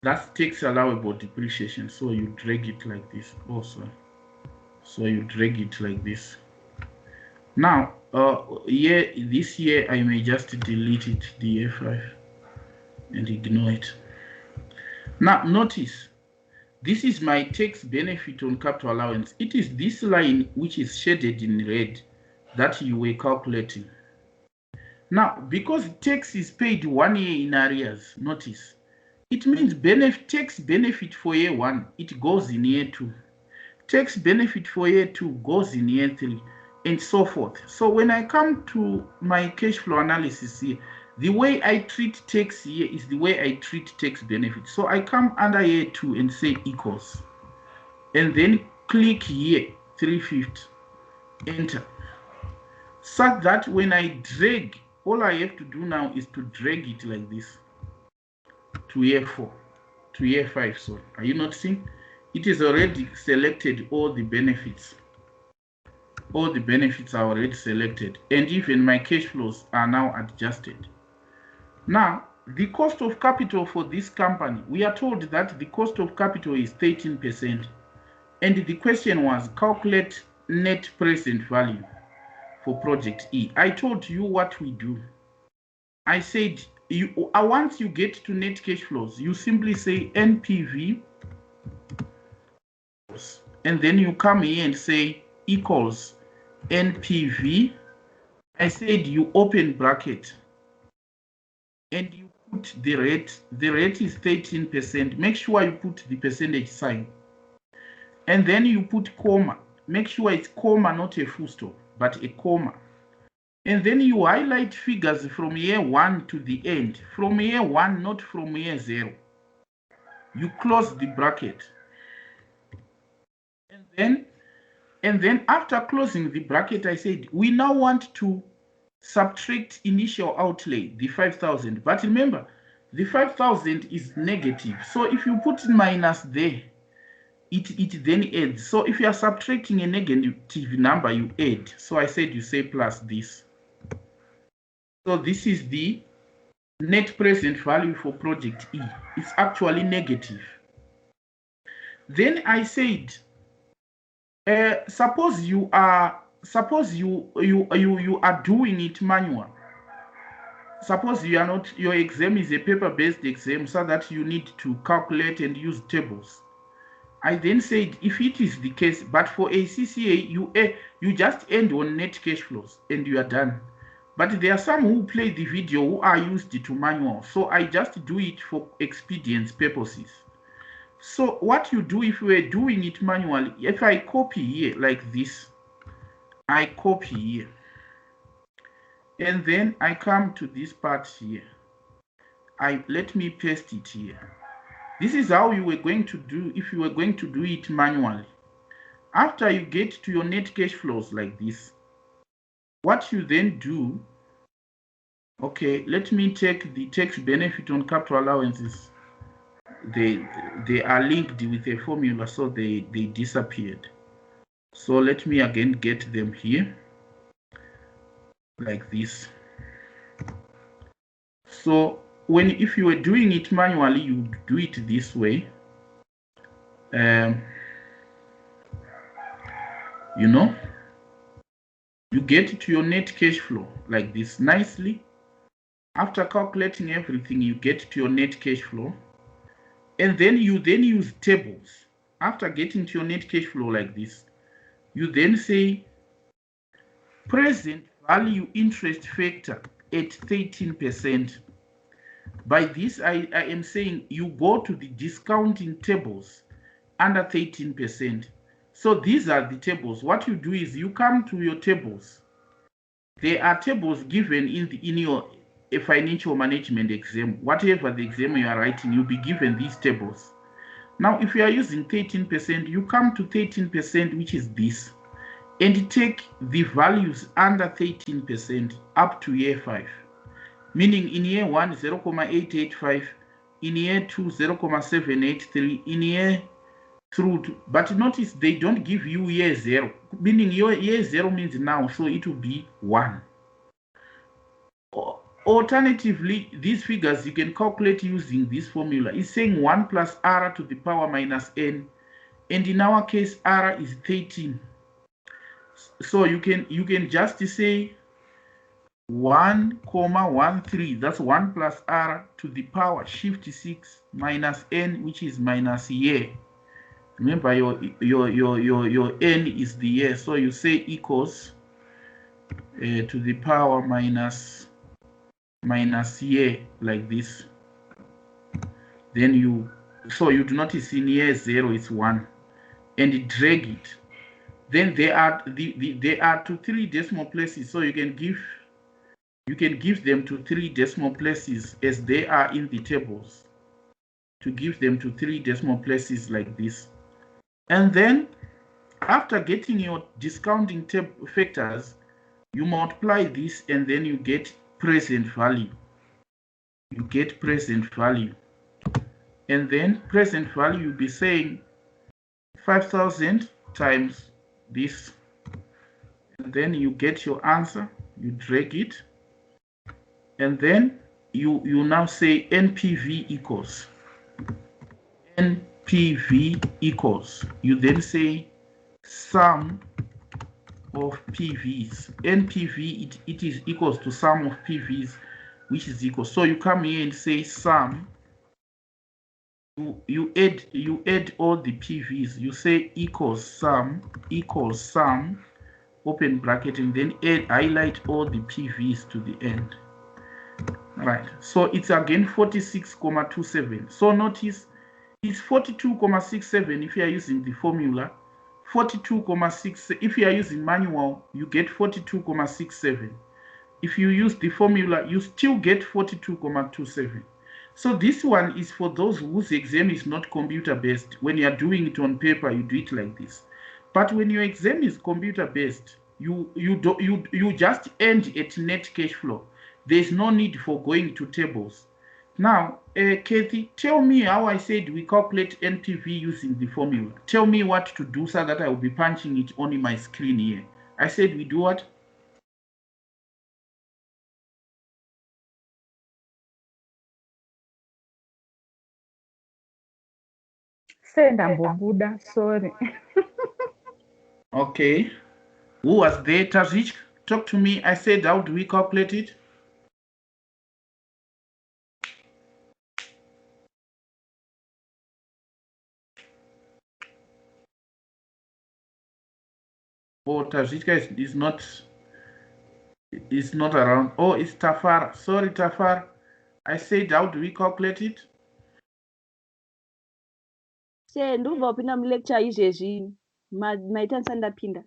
That's tax allowable depreciation. So you drag it like this also. So you drag it like this. Now, this year I may just delete it, the year 5, and ignore it. Now, notice, this is my tax benefit on capital allowance. It is this line which is shaded in red that you were calculating. Now, because tax is paid 1 year in arrears, notice, it means tax benefit for year 1, it goes in year 2. Tax benefit for year 2 goes in year 3, and so forth. So when I come to my cash flow analysis here, the way I treat tax here is the way I treat tax benefit. So I come under year 2 and say equals, and then click here, 350, enter. Such that when I drag, all I have to do now is to drag it like this to year 4, to year 5. So are you noticing? It is already selected all the benefits. All the benefits are already selected, and even my cash flows are now adjusted. Now, the cost of capital for this company, we are told that the cost of capital is 13%, and the question was calculate net present value for project E. I told you what we do. I said, once you get to net cash flows, you simply say NPV, and then you come here and say equals NPV. I said you open bracket, and you put the rate. The rate is 13%. Make sure you put the percentage sign. And then you put comma. Make sure it's comma, not a full stop, but a comma. And then you highlight figures from year 1 to the end. From year 1, not from year 0. You close the bracket. And then after closing the bracket, I said, we now want to subtract initial outlay, the 5,000. But remember, the 5,000 is negative. So if you put minus there, it then adds. So if you are subtracting a negative number, you add. So I said you say plus this. So this is the net present value for project E. It's actually negative. Then I said, suppose you are doing it manual. Suppose you are not, your exam is a paper-based exam, so that you need to calculate and use tables. I then said, if it is the case, but for AACA, you just end on net cash flows and you are done. But there are some who play the video who are used to manual, so I just do it for expedience purposes. So what you do if you are doing it manually, if I copy here like this, I copy here, and then I come to this part here. Let me paste it here. This is how you were going to do if you were going to do it manually. After you get to your net cash flows like this, What you then do, okay, let me take the tax benefit on capital allowances. They are linked with a formula, so they disappeared. So let me again get them here, like this. So if you were doing it manually, you do it this way. You know, you get to your net cash flow like this nicely. After calculating everything, you get to your net cash flow, and then you use tables. After getting to your net cash flow like this, you then say present value interest factor at 13%. By this, I am saying you go to the discounting tables under 13%. So these are the tables. What you do is you come to your tables. There are tables given in your financial management exam. Whatever the exam you are writing, you'll be given these tables. Now, if you are using 13%, you come to 13%, which is this, and take the values under 13% up to year 5. Meaning in year 1, 0.885, in year 2, 0.783, in year through to, but notice they don't give you year 0, meaning your year 0 means now, so it will be 1. Alternatively, these figures you can calculate using this formula. It's saying 1 plus r to the power minus n, and in our case r is 13. So you can just say 1,13, that's 1 plus r to the power shift 6 minus n, which is minus year. Remember your n is the year, so you say equals to the power minus year, like this. Then you do notice in year 0 it's 1, and drag it. Then there are there are to 3 decimal places, so you can give them to 3 decimal places as they are in the tables, to give them to 3 decimal places like this. And then after getting your discounting factors, you multiply this, and then you get present value. You get present value. And then present value, you'll be saying 5,000 times this. And then you get your answer, you drag it. And then you now say NPV equals. NPV equals. You then say sum of PVs. NPV, it is equals to sum of PVs, which is equal. So you come here and say sum. You add all the PVs. You say equals sum, open bracket, and then highlight all the PVs to the end. Right. So it's again 46,27. So notice it's 42,67 if you are using the formula. 42,6. If you are using manual, you get 42,67. If you use the formula, you still get 42,27. So this one is for those whose exam is not computer based. When you are doing it on paper, you do it like this. But when your exam is computer based, you just end at net cash flow. There's no need for going to tables. Now, Kathy, tell me how I said we calculate NPV using the formula. Tell me what to do so that I will be punching it on my screen here. I said we do what? Senda Buddha, sorry. Okay. Who was there? Tazik, talk to me. I said, how do we calculate it? Oh, Tajika is not around. Oh, it's Tafar. Sorry, Tafar. I said, how do we calculate it? Ndubva wapinda mulecture izvezvi maita ndapinda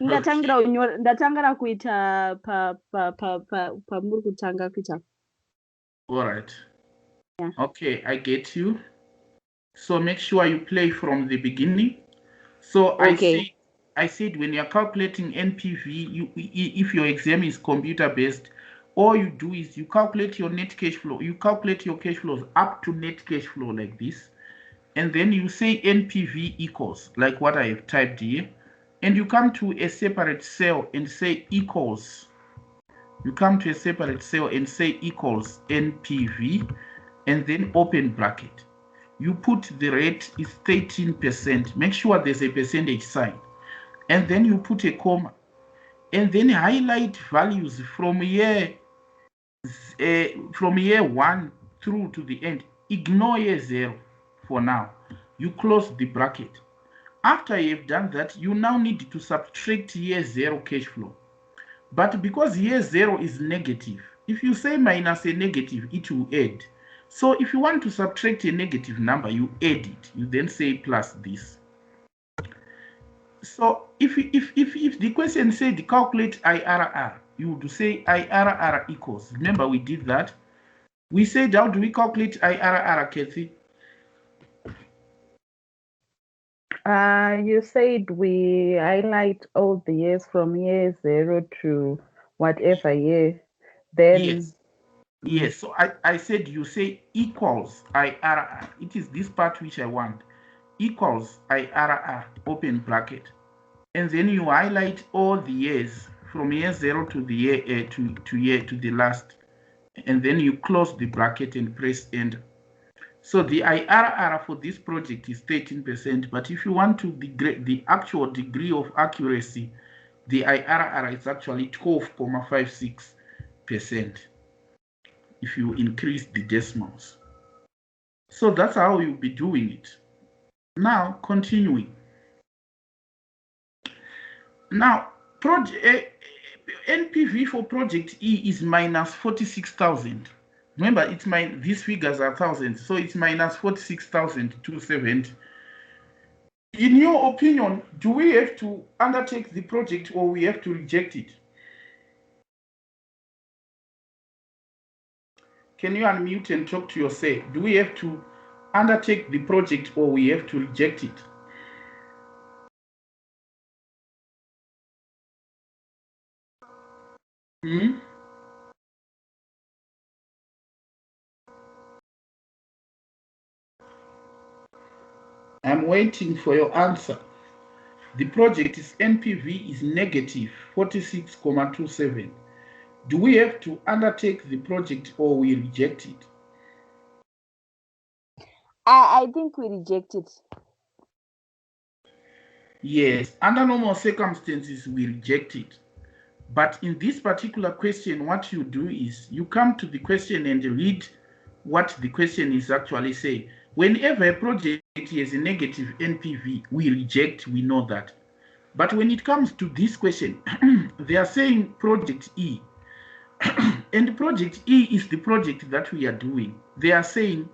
ndatangira kuita pamuri kutanga kuita. All right. Yeah. Okay, I get you. So make sure you play from the beginning. So okay. I said when you're calculating NPV, if your exam is computer-based, all you do is you calculate your net cash flow. You calculate your cash flows up to net cash flow like this. And then you say NPV equals, like what I have typed here. And you come to a separate cell and say equals. You come to a separate cell and say equals NPV, and then open bracket. You put the rate is 13%. Make sure there's a percentage sign. And then you put a comma. And then highlight values from year 1 through to the end. Ignore year 0 for now. You close the bracket. After you've done that, you now need to subtract year 0 cash flow. But because year 0 is negative, if you say minus a negative, it will add. So if you want to subtract a negative number, you add it. You then say plus this. So if the question said calculate IRR, you would say IRR equals. Remember we did that. We said how do we calculate IRR, Kathy? You said we highlight all the years from year 0 to whatever year. Then yes. Yes, so I said you say equals IRR. It is this part which I want. Equals IRR, open bracket. And then you highlight all the years from year 0 to the year to the last. And then you close the bracket and press enter. So the IRR for this project is 13%, but if you want to the actual degree of accuracy, the IRR is actually 12.56% if you increase the decimals. So that's how you'll be doing it. Now, continuing. Now, NPV for project E is minus 46,000. Remember, these figures are thousands, so it's minus 46,270. In your opinion, do we have to undertake the project or we have to reject it? Can you unmute and talk to yourself? Do we have to undertake the project or we have to reject it? I'm waiting for your answer. The project is NPV is negative 46.27. Do we have to undertake the project or we reject it? I think we reject it. Yes, under normal circumstances, we reject it. But in this particular question, what you do is you come to the question and read what the question is actually saying. Whenever a project has a negative NPV, we reject, we know that. But when it comes to this question, they are saying project E. And project E is the project that we are doing. They are saying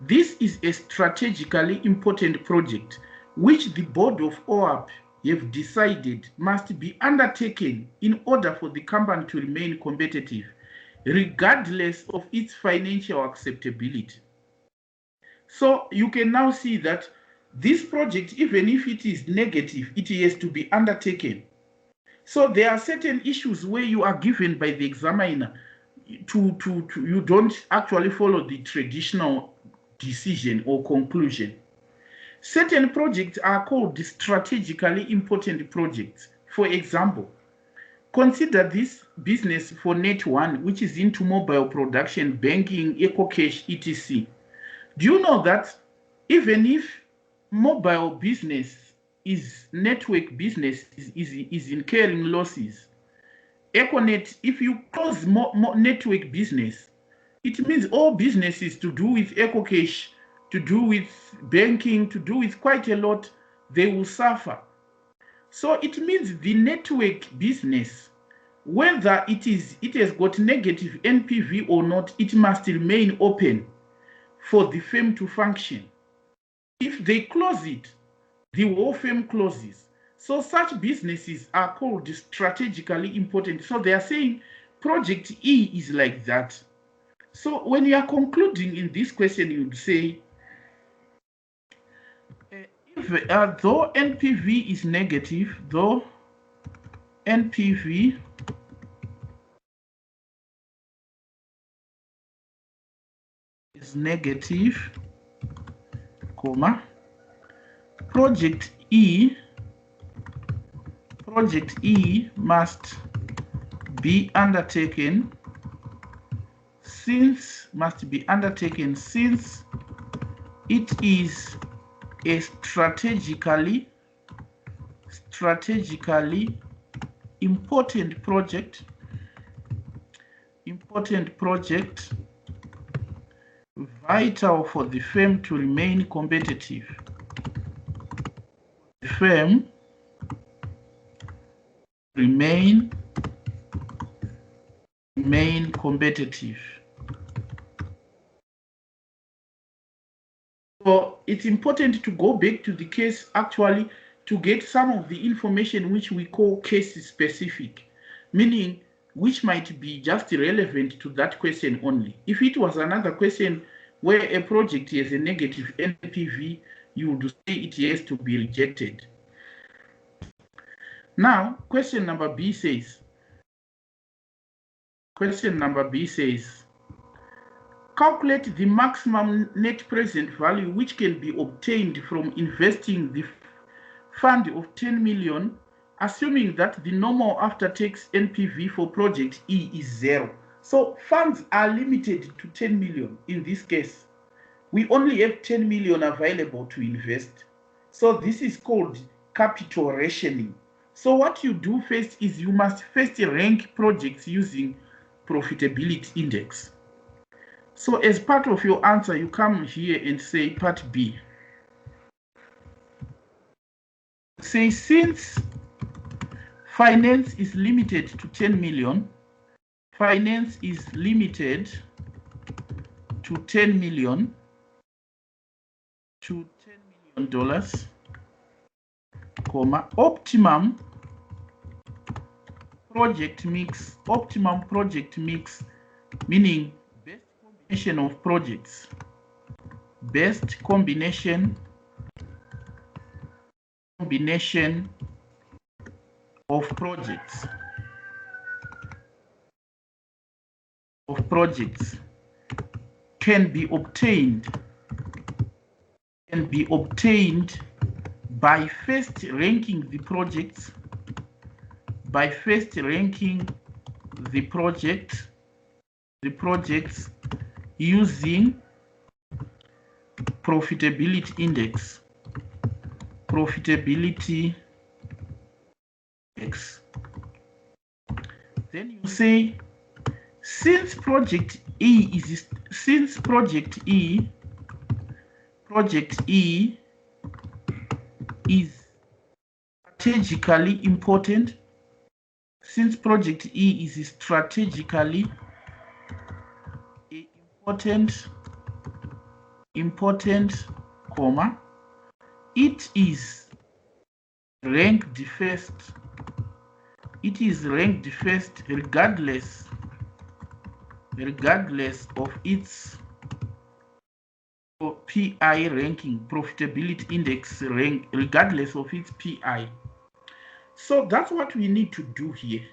this is a strategically important project which the board of OAP have decided must be undertaken in order for the company to remain competitive, regardless of its financial acceptability. So you can now see that this project, even if it is negative, it has to be undertaken. So there are certain issues where you are given by the examiner you don't actually follow the traditional decision or conclusion. Certain projects are called strategically important projects. For example, consider this business for Net One, which is into mobile production, banking, EcoCash, etc. Do you know that even if mobile business is network business is incurring losses, Econet, if you close network business, it means all businesses to do with EcoCash, to do with banking, to do with quite a lot, they will suffer. So it means the network business, whether it has got negative NPV or not, it must remain open for the firm to function. If they close it, the whole firm closes. So such businesses are called strategically important. So they are saying project E is like that. So when you are concluding in this question, you would say, if though NPV is negative, though NPV is negative, comma, project E must be undertaken since it is a strategically important project vital for the firm to remain competitive. The firm remain competitive. So it's important to go back to the case actually to get some of the information which we call case specific, meaning which might be just relevant to that question only. If it was another question where a project has a negative NPV, you would say it has to be rejected. Now, question number B says, calculate the maximum net present value which can be obtained from investing the fund of 10 million, assuming that the normal after-tax NPV for project E is 0. So funds are limited to 10 million in this case. We only have 10 million available to invest. So this is called capital rationing. So what you do first is you must first rank projects using profitability index. So as part of your answer, you come here and say part B. Say since finance is limited to 10 million, finance is limited to $10 million, comma, optimum project mix, meaning best combination of projects, best combination of projects can be obtained by first ranking the projects using profitability index. Then you say since project E is strategically important, comma, it is ranked first regardless of its PI ranking, profitability index rank, regardless of its PI. So that's what we need to do here.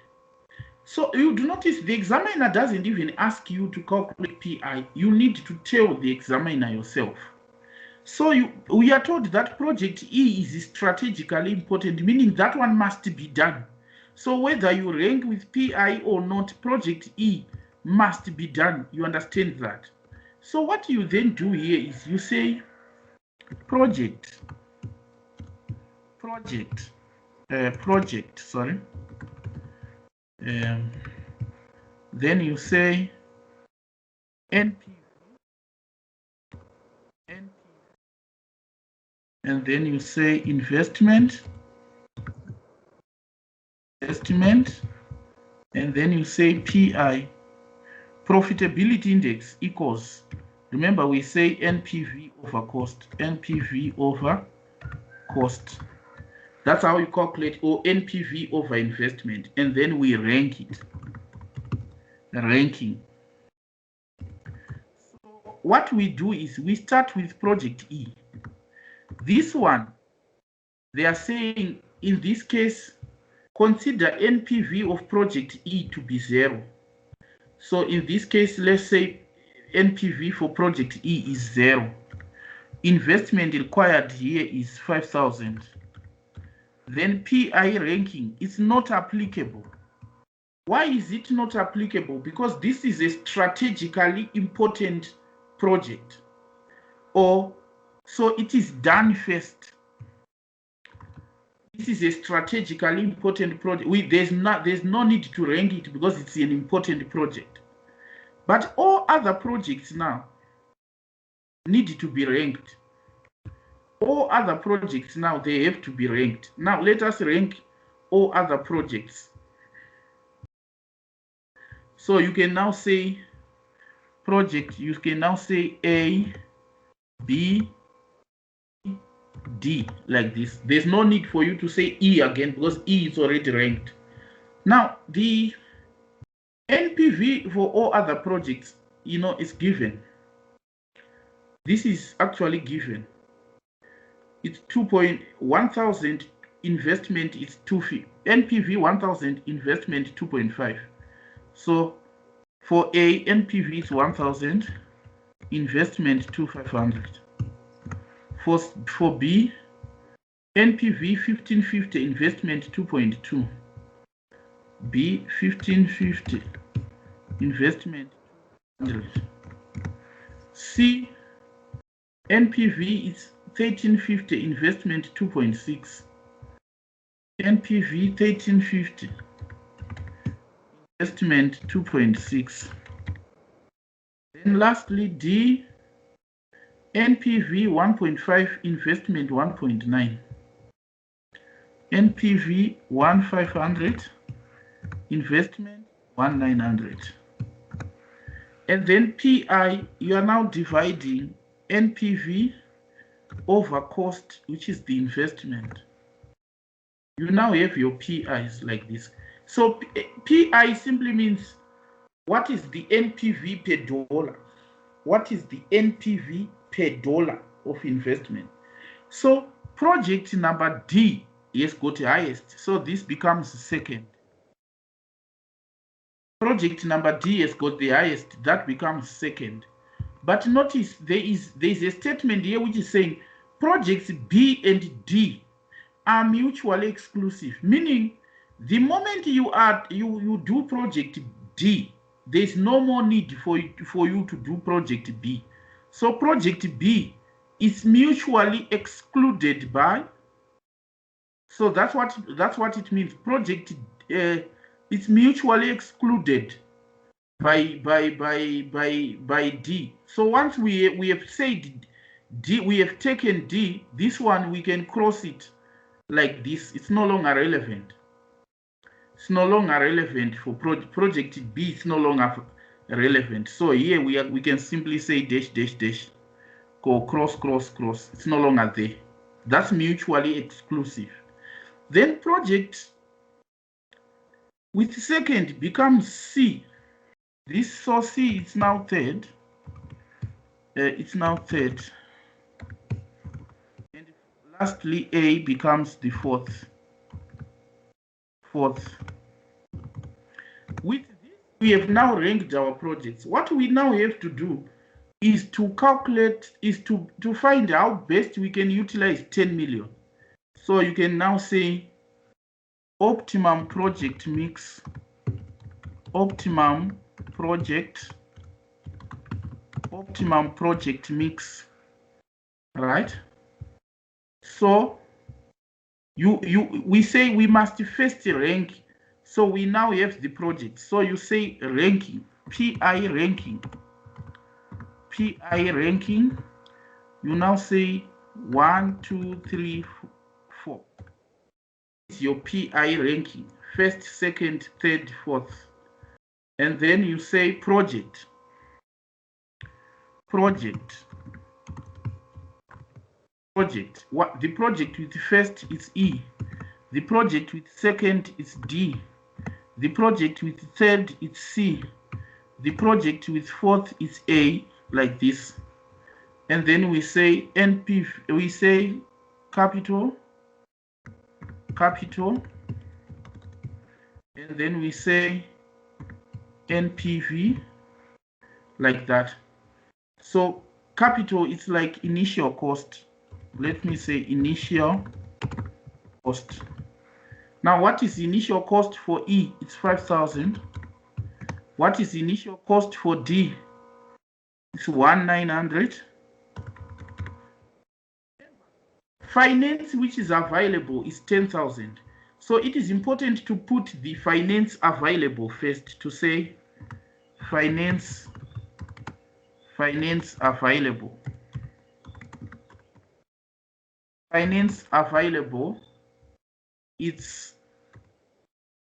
So you do notice the examiner doesn't even ask you to calculate PI. You need to tell the examiner yourself. So we are told that project E is strategically important, meaning that one must be done. So whether you rank with PI or not, project E must be done. You understand that? So what you then do here is you say then you say NPV, and then you say investment, and then you say PI. Profitability index equals, remember we say NPV over cost. That's how you calculate, or NPV over investment, and then we rank it. Ranking. So what we do is we start with project E. This one They are saying, in this case, consider NPV of project E to be 0. So in this case, let's say NPV for project E is 0. Investment required here is 5,000. Then PI ranking is not applicable. Why is it not applicable? Because this is a strategically important project. Or so it is done first. This is a strategically important project. There's no need to rank it because it's an important project. But all other projects now need to be ranked. All other projects now, they have to be ranked. Now let us rank all other projects. So you can now say project, you can now say A, B, D, like this. There's no need for you to say E again because E is already ranked. Now the NPV for all other projects, is given. This is actually given. It's 1,000 investment is 250. NPV 1,000 investment 2.5. So for A, NPV is 1,000 investment 2,500. For B, NPV 1,550 investment 2.2. B 1,550 investment 100. C, NPV is 1,350 investment 2.6. NPV 1,350 investment 2.6. Then lastly, D, NPV 1.5 investment 1.9. NPV 1,500 investment 1,900. And then PI, you are now dividing NPV over cost, which is the investment. You now have your PIs like this. So PI simply means what is the NPV per dollar? What is the NPV per dollar of investment? So project number D has got the highest, so this becomes second. Project number D has got the highest, that becomes second. But notice there is a statement here which is saying projects B and D are mutually exclusive, meaning the moment you do project D, there's no more need for you to do project B. So project B is mutually excluded by. So that's what it means. Project is mutually excluded by D. So once we have said D, we have taken D. This one we can cross it like this. It's no longer relevant. It's no longer relevant for project B. It's no longer relevant. So here we can simply say dash dash dash, go cross cross cross. It's no longer there. That's mutually exclusive. Then project with second becomes C. This, so C is now third. It's now third. And lastly, A becomes the fourth. With this, we have now ranked our projects. What we now have to do is to calculate, to find how best we can utilize 10 million. So you can now say optimum project mix, optimum project mix, right? So we say we must first rank. So we now have the project. So you say ranking, PI ranking. You now say 1, 2, 3, 4. It's your PI ranking, first, second, third, fourth. And then you say project. What the project with first is E. The project with second is D. The project with third is C. The project with fourth is A, like this. And then we say NPV, we say capital capital, and then we say NPV, like that. So capital is like initial cost. Let me say initial cost. Now, what is initial cost for E? It's 5,000. What is initial cost for D? It's 1,900. Finance which is available is 10,000. So it is important to put the finance available first, to say finance available. Finance available, it's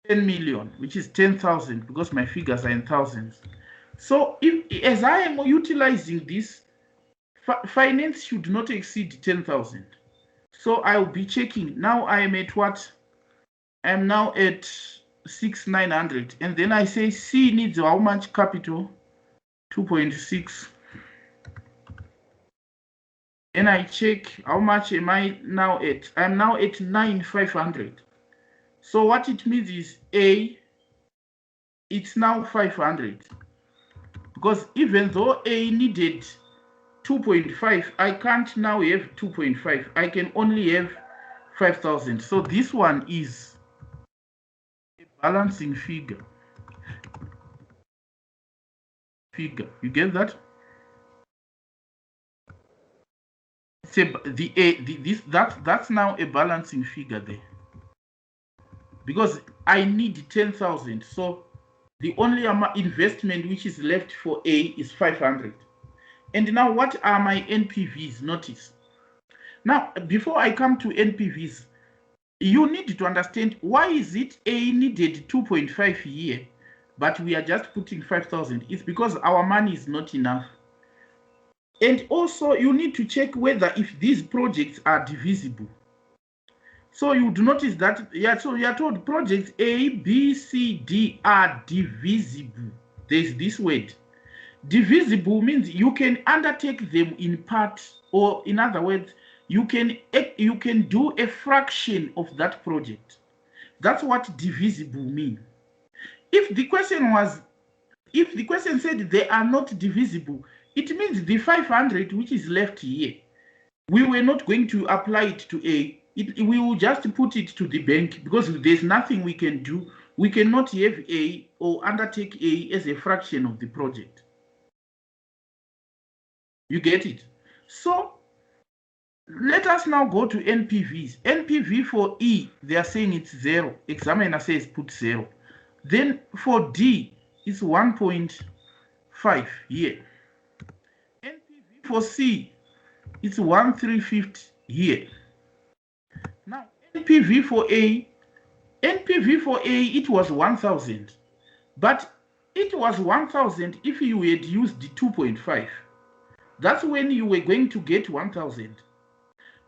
10 million, which is 10,000, because my figures are in thousands. So if, as I am utilizing this, finance should not exceed 10,000. So I'll be checking. Now I am at what? I am now at 6,900. And then I say C needs how much capital? 2.6. And I check how much am I now at? I'm now at 9,500. So what it means is A, it's now 500. Because even though A needed 2.5, I can't now have 2.5. I can only have 5,000. So this one is a balancing figure. You get that? It's that's now a balancing figure there. Because I need 10,000. So the only investment which is left for A is 500. And now what are my NPVs? Notice. Now, before I come to NPVs, you need to understand why is it A needed 2.5 here, but we are just putting 5,000. It's because our money is not enough. And also you need to check whether if these projects are divisible. So you do notice that, yeah, so you are told projects A, B, C, D are divisible. There's this word. Divisible means you can undertake them in part, or in other words, you can do a fraction of that project. That's what divisible means. If the question said they are not divisible, it means the 500 which is left here, we were not going to apply it to A. We will just put it to the bank, because there's nothing we can do. We cannot have A or undertake A as a fraction of the project. You get it? So let us now go to NPVs. NPV for E, they are saying it's 0. Examiner says put 0. Then for D, it's 1.5 here. NPV for C, it's 1,350 here. Now NPV for A, it was 1,000. But it was 1,000 if you had used the 2.5. That's when you were going to get 1,000.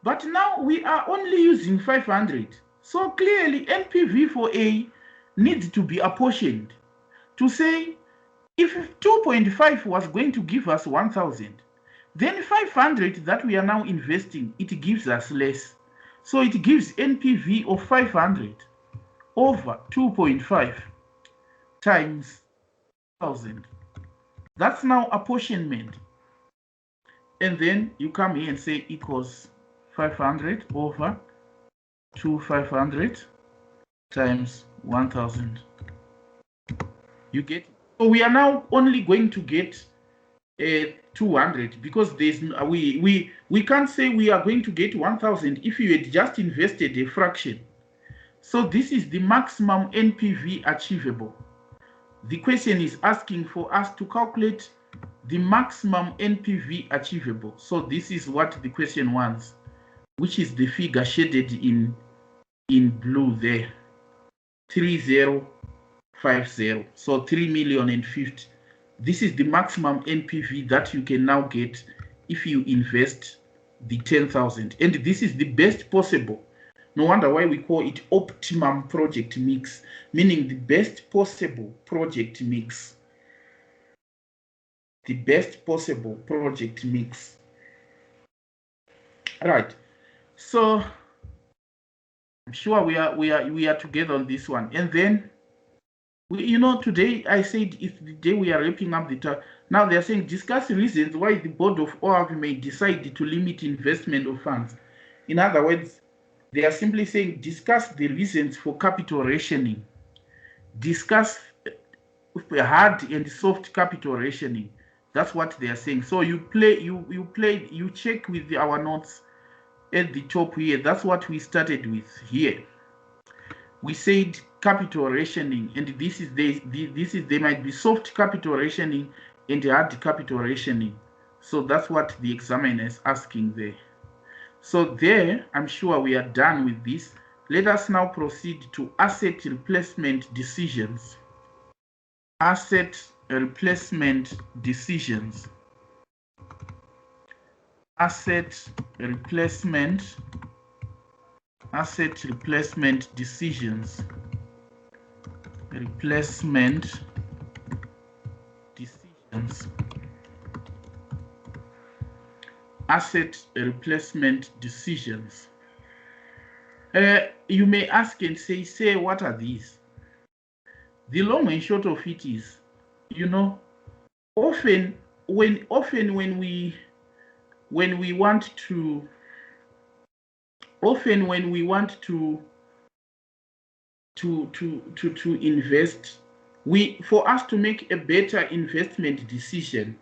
But now we are only using 500. So clearly NPV for A needs to be apportioned to say if 2.5 was going to give us 1,000, then 500 that we are now investing, it gives us less. So it gives NPV of 500 over 2.5 times 1,000. That's now apportionment. And then you come here and say equals 500 over 2,500 times 1,000. You get it? So we are now only going to get 200, because there's we can't say we are going to get 1,000 if you had just invested a fraction. So this is the maximum NPV achievable. The question is asking for us to calculate the maximum NPV achievable. So this is what the question wants, which is the figure shaded in blue there, 3050. So 3,050,000. This is the maximum NPV that you can now get if you invest the 10,000. And this is the best possible. No wonder why we call it optimum project mix, meaning the best possible project mix. The best possible project mix. All right. So I'm sure we are together on this one. And then today I said it's the day we are wrapping up the talk. Now they are saying discuss reasons why the board of ORV may decide to limit investment of funds. In other words, they are simply saying discuss the reasons for capital rationing. Discuss hard and soft capital rationing. That's what they are saying. So you check with our notes at the top here. That's what we started with here. We said capital rationing, and this is there might be soft capital rationing and hard capital rationing. So that's what the examiner is asking there. So there, I'm sure we are done with this. Let us now proceed to asset replacement decisions. Asset replacement decisions. Asset replacement decisions. Replacement decisions. Asset replacement decisions. You may ask and say, what are these? The long and short of it is, often when we want to invest, for us to make a better investment decision,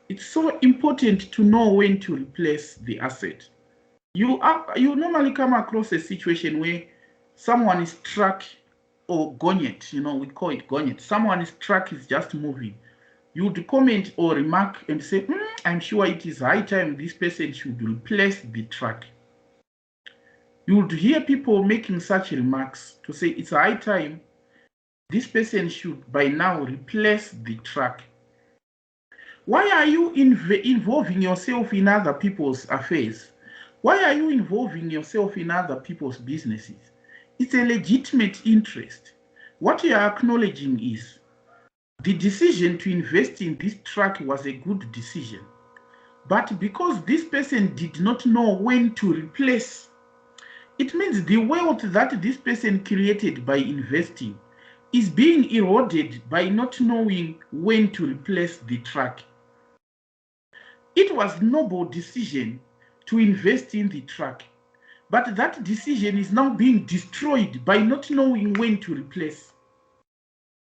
it's so important to know when to replace the asset. You normally come across a situation where someone is struck, or gonyet, we call it gonyet. Someone is struck, is just moving. You would comment or remark and say, I'm sure it is high time this person should replace the truck. You would hear people making such remarks to say it's high time this person should by now replace the truck. Why are you involving yourself in other people's affairs? Why are you involving yourself in other people's businesses? It's a legitimate interest. What you are acknowledging is the decision to invest in this truck was a good decision. But because this person did not know when to replace, it means the wealth that this person created by investing is being eroded by not knowing when to replace the truck. It was a noble decision to invest in the truck, but that decision is now being destroyed by not knowing when to replace.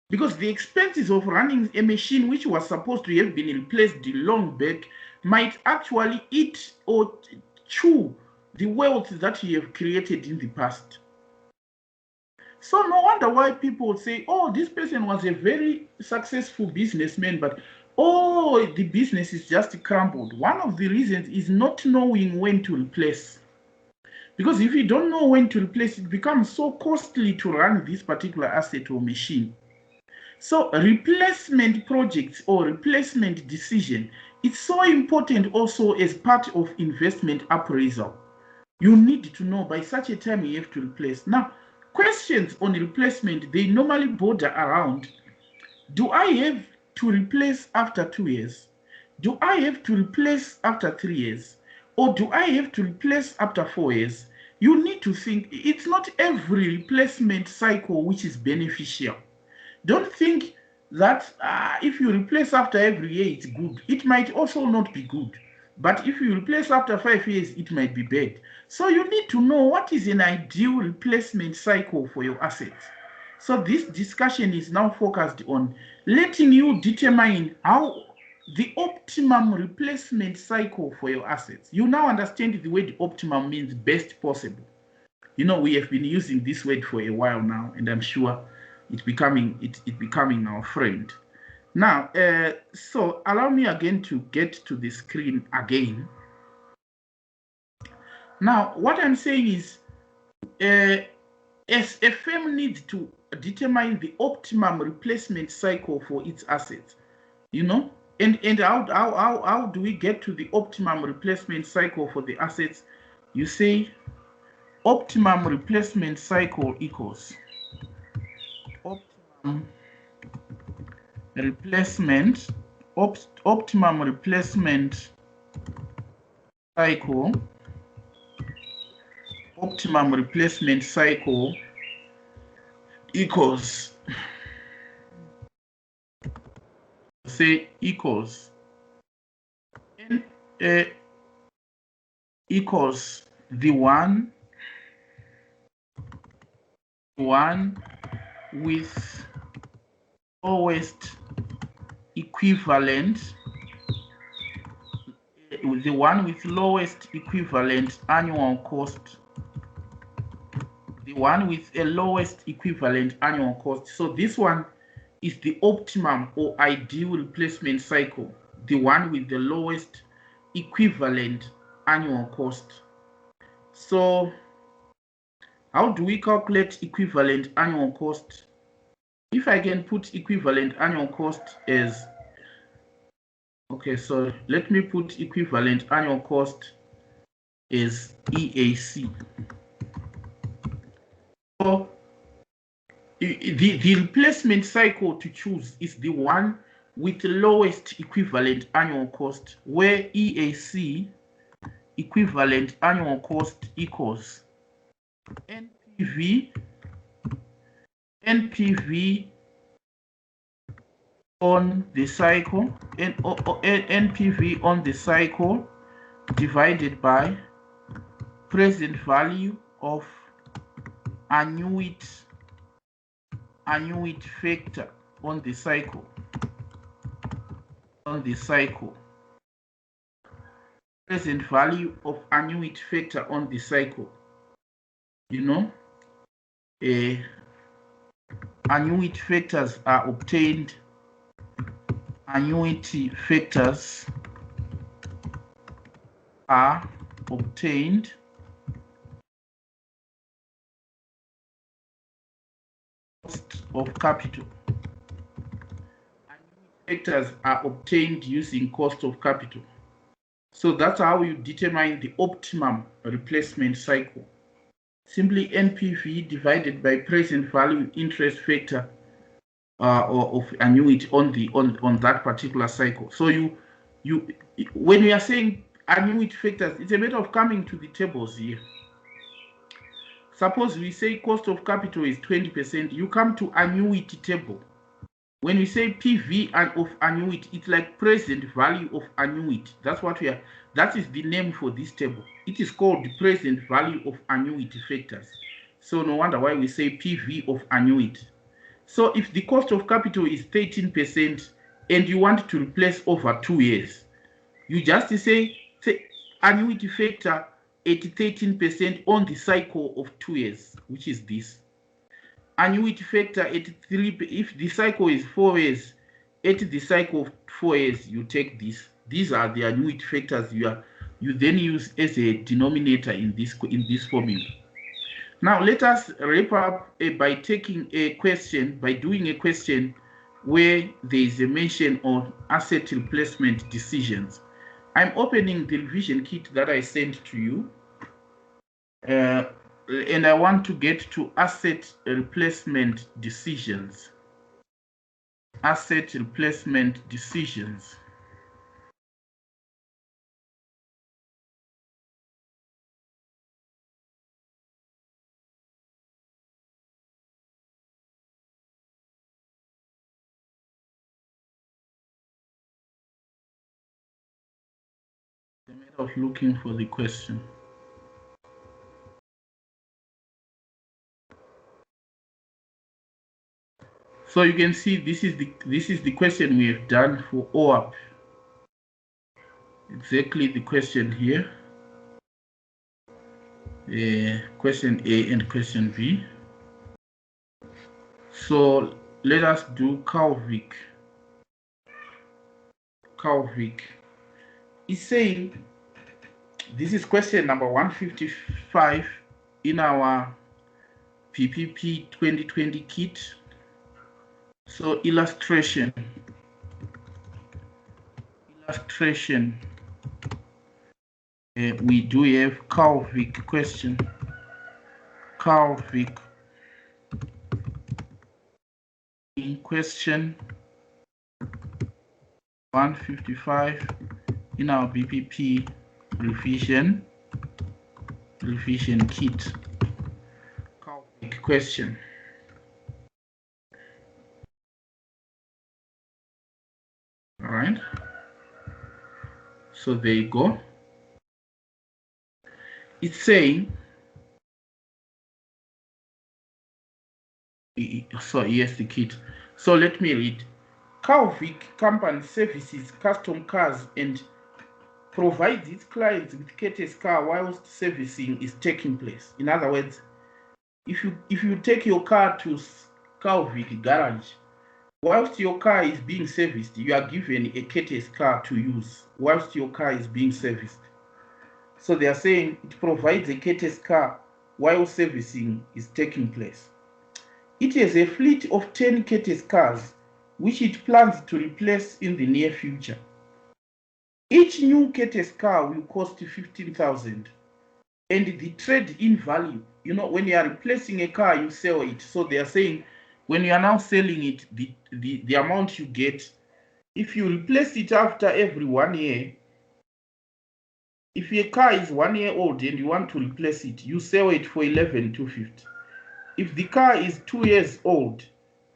Because the expenses of running a machine which was supposed to have been replaced long back might actually eat or chew the wealth that you have created in the past. So no wonder why people say, oh, this person was a very successful businessman, but oh, the business is just crumbled. One of the reasons is not knowing when to replace. Because if you don't know when to replace, it becomes so costly to run this particular asset or machine. So replacement projects or replacement decision, it's so important also as part of investment appraisal. You need to know by such a time you have to replace. Now, questions on replacement, they normally border around, do I have to replace after 2 years? Do I have to replace after 3 years? Or do I have to replace after 4 years? You need to think, it's not every replacement cycle which is beneficial. Don't think that if you replace after every year, it's good. It might also not be good. But if you replace after 5 years, it might be bad. So you need to know what is an ideal replacement cycle for your assets. So this discussion is now focused on letting you determine how the optimum replacement cycle for your assets. You now understand the word optimum means best possible. We have been using this word for a while now, and I'm sure it's becoming our friend. Now, so allow me again to get to the screen again. Now, what I'm saying is, as a firm needs to determine the optimum replacement cycle for its assets, and how do we get to the optimum replacement cycle for the assets? You say optimum replacement cycle equals optimum replacement cycle optimum replacement cycle equals, say, equals equals the one with lowest equivalent, the one with lowest equivalent annual cost, the one with a lowest equivalent annual cost. So this one is the optimum or ideal replacement cycle, the one with the lowest equivalent annual cost. So how do we calculate equivalent annual cost? If I can put equivalent annual cost as, okay, so let me put equivalent annual cost as EAC. So the replacement cycle to choose is the one with the lowest equivalent annual cost, where EAC, equivalent annual cost, equals NPV on the cycle, NPV on the cycle divided by present value of annuity factor on the cycle, present value of annuity factor on the cycle. You know, annuity factors are obtained, cost of capital. Factors are obtained using cost of capital. So that's how you determine the optimum replacement cycle. Simply NPV divided by present value interest factor of annuity on that particular cycle. So when we are saying annuity factors, it's a matter of coming to the tables here. Suppose we say cost of capital is 20%, you come to annuity table. When we say PV and of annuity, it's like present value of annuity. That's what that is the name for this table. It is called the present value of annuity factors. So no wonder why we say PV of annuity. So if the cost of capital is 13% and you want to replace over 2 years, you just say annuity factor at 13% on the cycle of 2 years, which is this. Annuity factor at 3, if the cycle is 4 years, at the cycle of 4 years, you take this. These are the annuity factors you then use as a denominator in this formula. Now let us wrap up by doing a question where there is a mention of asset replacement decisions. I'm opening the revision kit that I sent to you, and I want to get to asset replacement decisions. Asset replacement decisions. It's a matter of looking for the question. So you can see this is the question we have done for OAP. Exactly the question here. Question A and question B. So let us do Calvic. Calvic is saying, this is question number 155 in our PPP 2020 kit. So illustration. We do have Calvic question. Calvic in question 155 in our BPP revision. revision kit. Question. All right. So there you go. It's saying, so here's the kit. So let me read. Calvic company services custom cars and provides its clients with courtesy car whilst servicing is taking place. In other words, if you take your car to Calvic garage, whilst your car is being serviced, you are given a courtesy car to use whilst your car is being serviced. So they are saying it provides a courtesy car while servicing is taking place. It has a fleet of 10 courtesy cars, which it plans to replace in the near future. Each new courtesy car will cost 15,000, and the trade-in value, when you are replacing a car, you sell it. So they are saying when you are now selling it, the amount you get, if you replace it after every 1 year, if your car is 1 year old and you want to replace it, you sell it for 11,250. If the car is 2 years old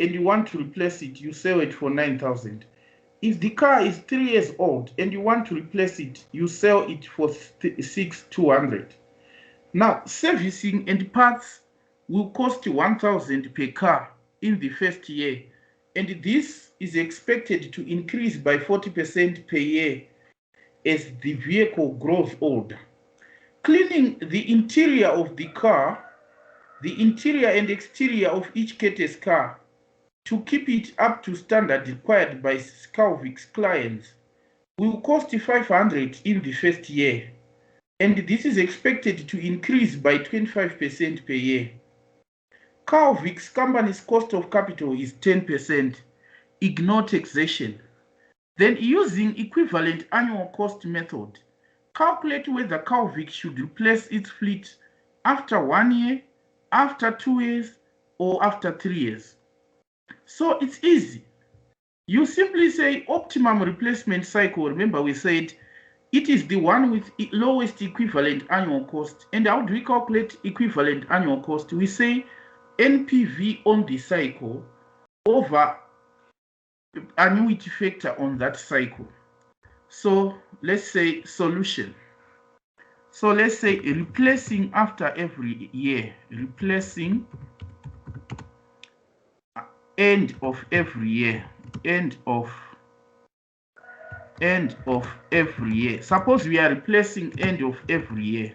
and you want to replace it, you sell it for 9,000. If the car is 3 years old and you want to replace it, you sell it for 6,200. Now, servicing and parts will cost 1,000 per car in the first year, and this is expected to increase by 40% per year as the vehicle grows older. Cleaning the interior of the car, the interior and exterior of each courtesy car, to keep it up to standard required by Calvic's clients, will cost 500 in the first year, and this is expected to increase by 25% per year. Calvic's company's cost of capital is 10%. Ignore taxation. Then, using equivalent annual cost method, calculate whether Calvic should replace its fleet after 1 year, after 2 years, or after 3 years. So it's easy. You simply say optimum replacement cycle. Remember, we said it is the one with lowest equivalent annual cost. And how do we calculate equivalent annual cost? We say NPV on the cycle over annuity factor on that cycle. So let's say solution. So let's say replacing after every year, replacing end of every year, end of every year. Suppose we are replacing end of every year.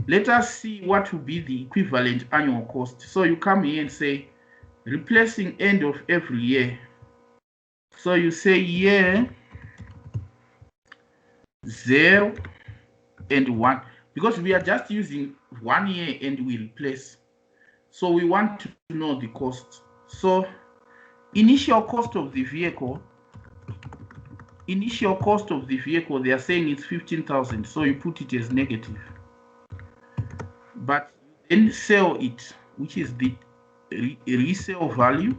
Let us see what will be the equivalent annual cost. So you come here and say replacing end of every year. So you say year 0 and 1, because we are just using 1 year and we replace. So we want to know the cost. So initial cost of the vehicle, they are saying it's 15,000. So you put it as negative. But then sell it, which is the resale value.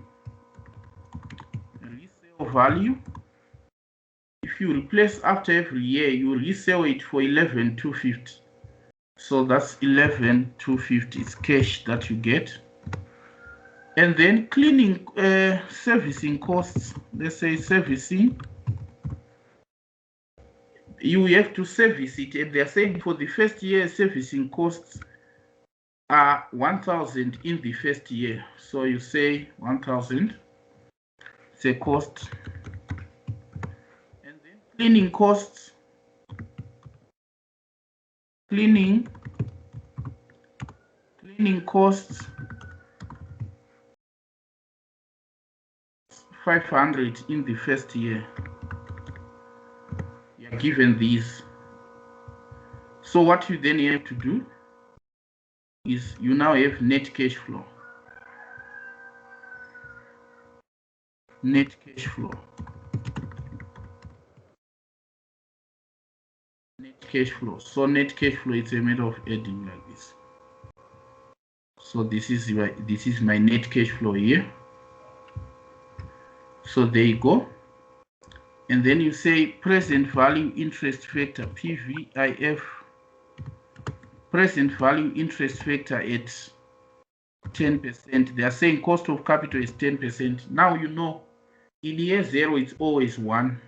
If you replace after every year, you resell it for 11,250. So that's 11,250. It's cash that you get. And then cleaning, servicing costs. Let's say servicing, you have to service it, and they're saying for the first year, servicing costs are 1,000 in the first year. So you say 1,000. It's a cost. And then cleaning costs. Cleaning costs 500 in the first year. You are given these. So what you then have to do is you now have net cash flow. Net cash flow. So net cash flow is a matter of adding like this. So this is my net cash flow here. So there you go. And then you say present value interest factor, PVIF present value interest factor at 10%. They are saying cost of capital is 10%. Now you know in year 0 it's always 1.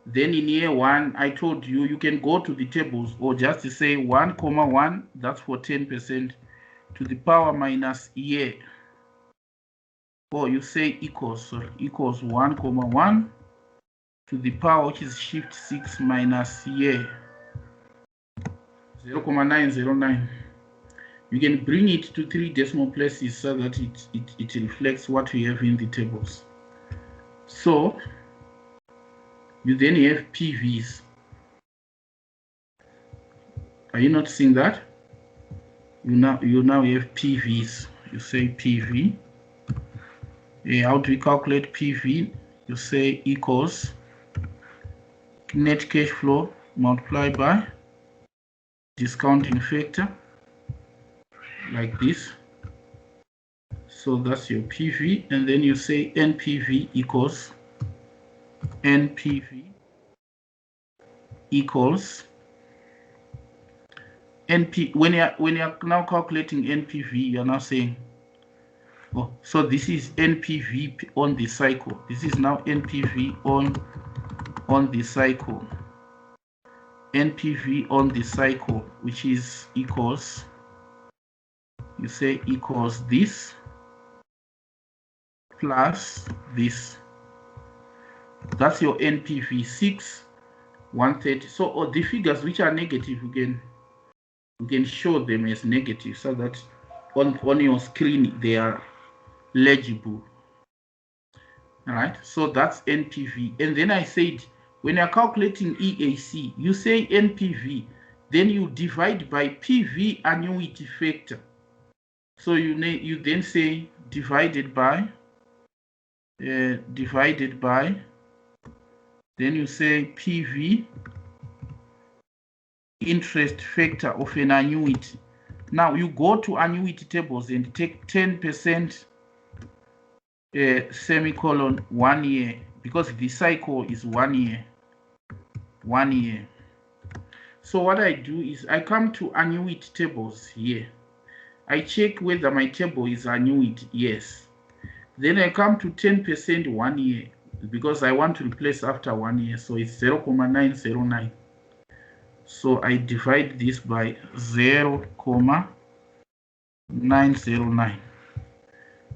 Then in year 1, I told you, you can go to the tables or just say 1, 1, that's for 10% to the power minus year. Or you say equals 1, 1 to the power, which is shift 6 minus year 0,909. You can bring it to 3 decimal places so that it reflects what we have in the tables. So you then have PVs. Are you not seeing that? You now have PVs. You say PV. How do we calculate PV? You say equals net cash flow multiplied by discounting factor, like this. So that's your PV, and then you say NPV equals NPV equals NP. When you're now calculating NPV, you're now saying, oh, so this is NPV on the cycle. This is now NPV on the cycle. NPV on the cycle, which is equals, you say equals this plus this. That's your NPV 6, 130. So the figures which are negative, you can show them as negative so that on your screen they are legible. All right, so that's NPV. And then I said, when you're calculating EAC, you say NPV, then you divide by PV annuity factor. So you then say divided by, then you say PV interest factor of an annuity. Now you go to annuity tables and take 10% semicolon 1 year, because the cycle is 1 year. 1 year. So what I do is I come to annuity tables here. I check whether my table is annuity. Yes. Then I come to 10% 1 year, because I want to replace after 1 year. So it's 0,909. So I divide this by 0,909.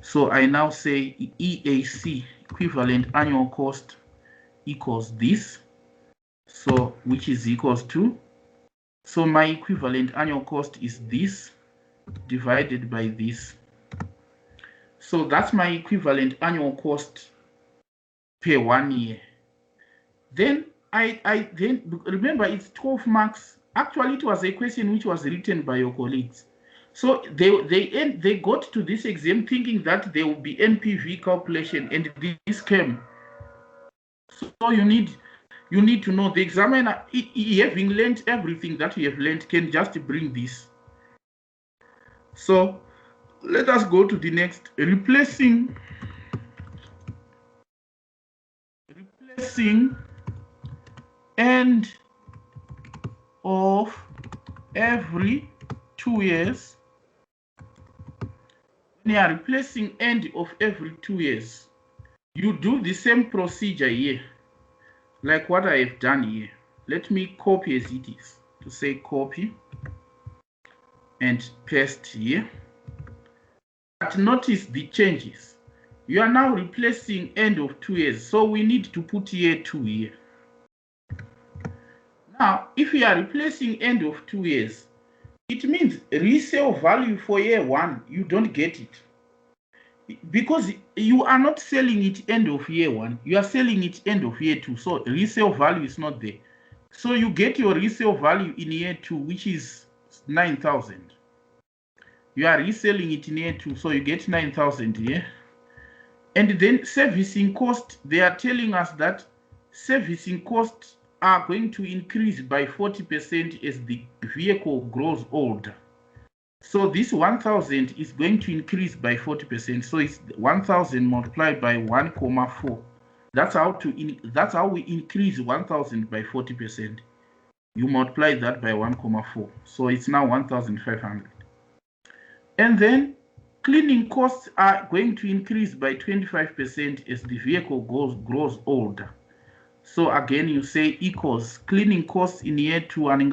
So I now say EAC, equivalent annual cost, equals this. So which is equals to, so my equivalent annual cost is this divided by this. So that's my equivalent annual cost per 1 year. Then I then remember it's 12 marks. Actually, it was a question which was written by your colleagues. So they got to this exam thinking that there will be NPV calculation, and this came. So you need to know the examiner, having learned everything that you have learned, can just bring this. So let us go to the next, replacing end of every 2 years. When you are replacing end of every 2 years, you do the same procedure here, like what I have done here. Let me copy as it is, to say copy and paste here. But notice the changes. You are now replacing end of 2 years, so we need to put year 2 here. Now, if you are replacing end of 2 years, it means resale value for year 1, you don't get it. Because you are not selling it end of year 1, you are selling it end of year 2. So resale value is not there. So you get your resale value in year 2, which is 9,000. You are reselling it in year 2, so you get 9,000 here. And then servicing cost, they are telling us that servicing costs are going to increase by 40% as the vehicle grows older. So this 1,000 is going to increase by 40%. So it's 1,000 multiplied by 1,4. That's how we increase 1,000 by 40%. you multiply that by 1,4. So it's now 1,500. And then cleaning costs are going to increase by 25% as the vehicle grows older. So again, you say equals cleaning costs in year 2, and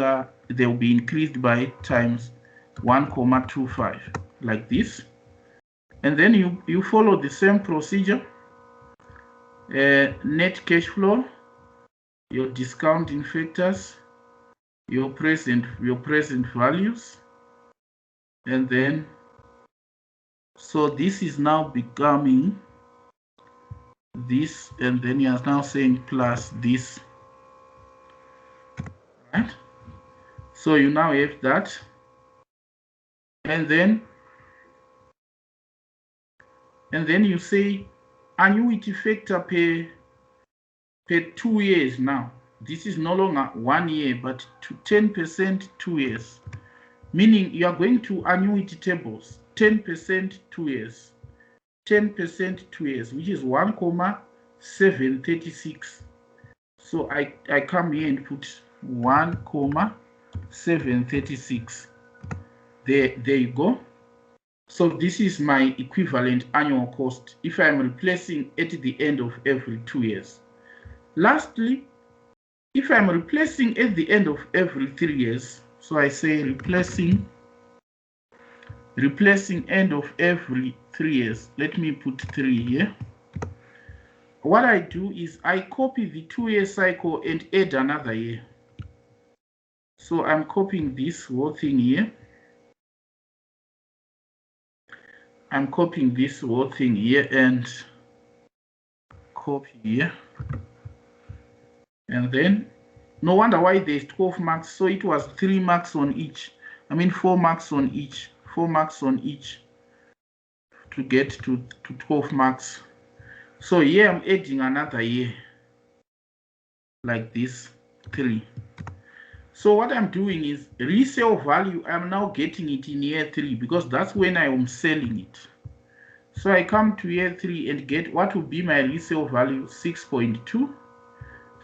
they will be increased by times 1,25, like this. And then you follow the same procedure. Net cash flow, your discounting factors, your present values, and then so this is now becoming this, and then you are now saying plus this, right? So you now have that, and then you say annuity factor per 2 years. Now this is no longer 1 year, but to 10% 2 years, meaning you are going to annuity tables 10% 2 years, 10% 2 years, which is 1,736. So I come here and put 1,736. There you go. So this is my equivalent annual cost if I'm replacing at the end of every 2 years. Lastly, if I'm replacing at the end of every 3 years, so I say replacing end of every 3 years. Let me put 3 here. What I do is I copy the 2-year cycle and add another year. So I'm copying this whole thing here. I'm copying this whole thing here and copy here. And then, no wonder why there's 12 marks. So it was 3 marks on each. 4 marks on each. 4 marks on each to get to 12 marks. So here I'm adding another year, like this, 3. So what I'm doing is resale value, I'm now getting it in year 3 because that's when I am selling it. So I come to year 3 and get what will be my resale value, 6.2.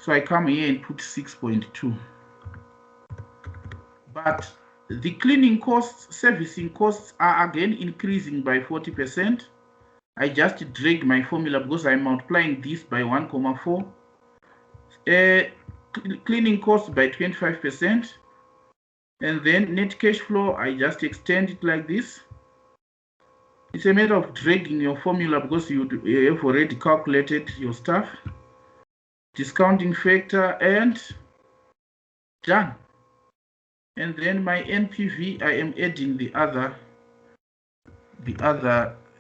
So I come here and put 6.2. But the cleaning costs, servicing costs are again increasing by 40%. I just drag my formula because I'm multiplying this by 1,4. Cleaning costs by 25%. And then net cash flow, I just extend it like this. It's a matter of dragging your formula because you have already calculated your stuff. Discounting factor and done. And then my NPV, I am adding the other,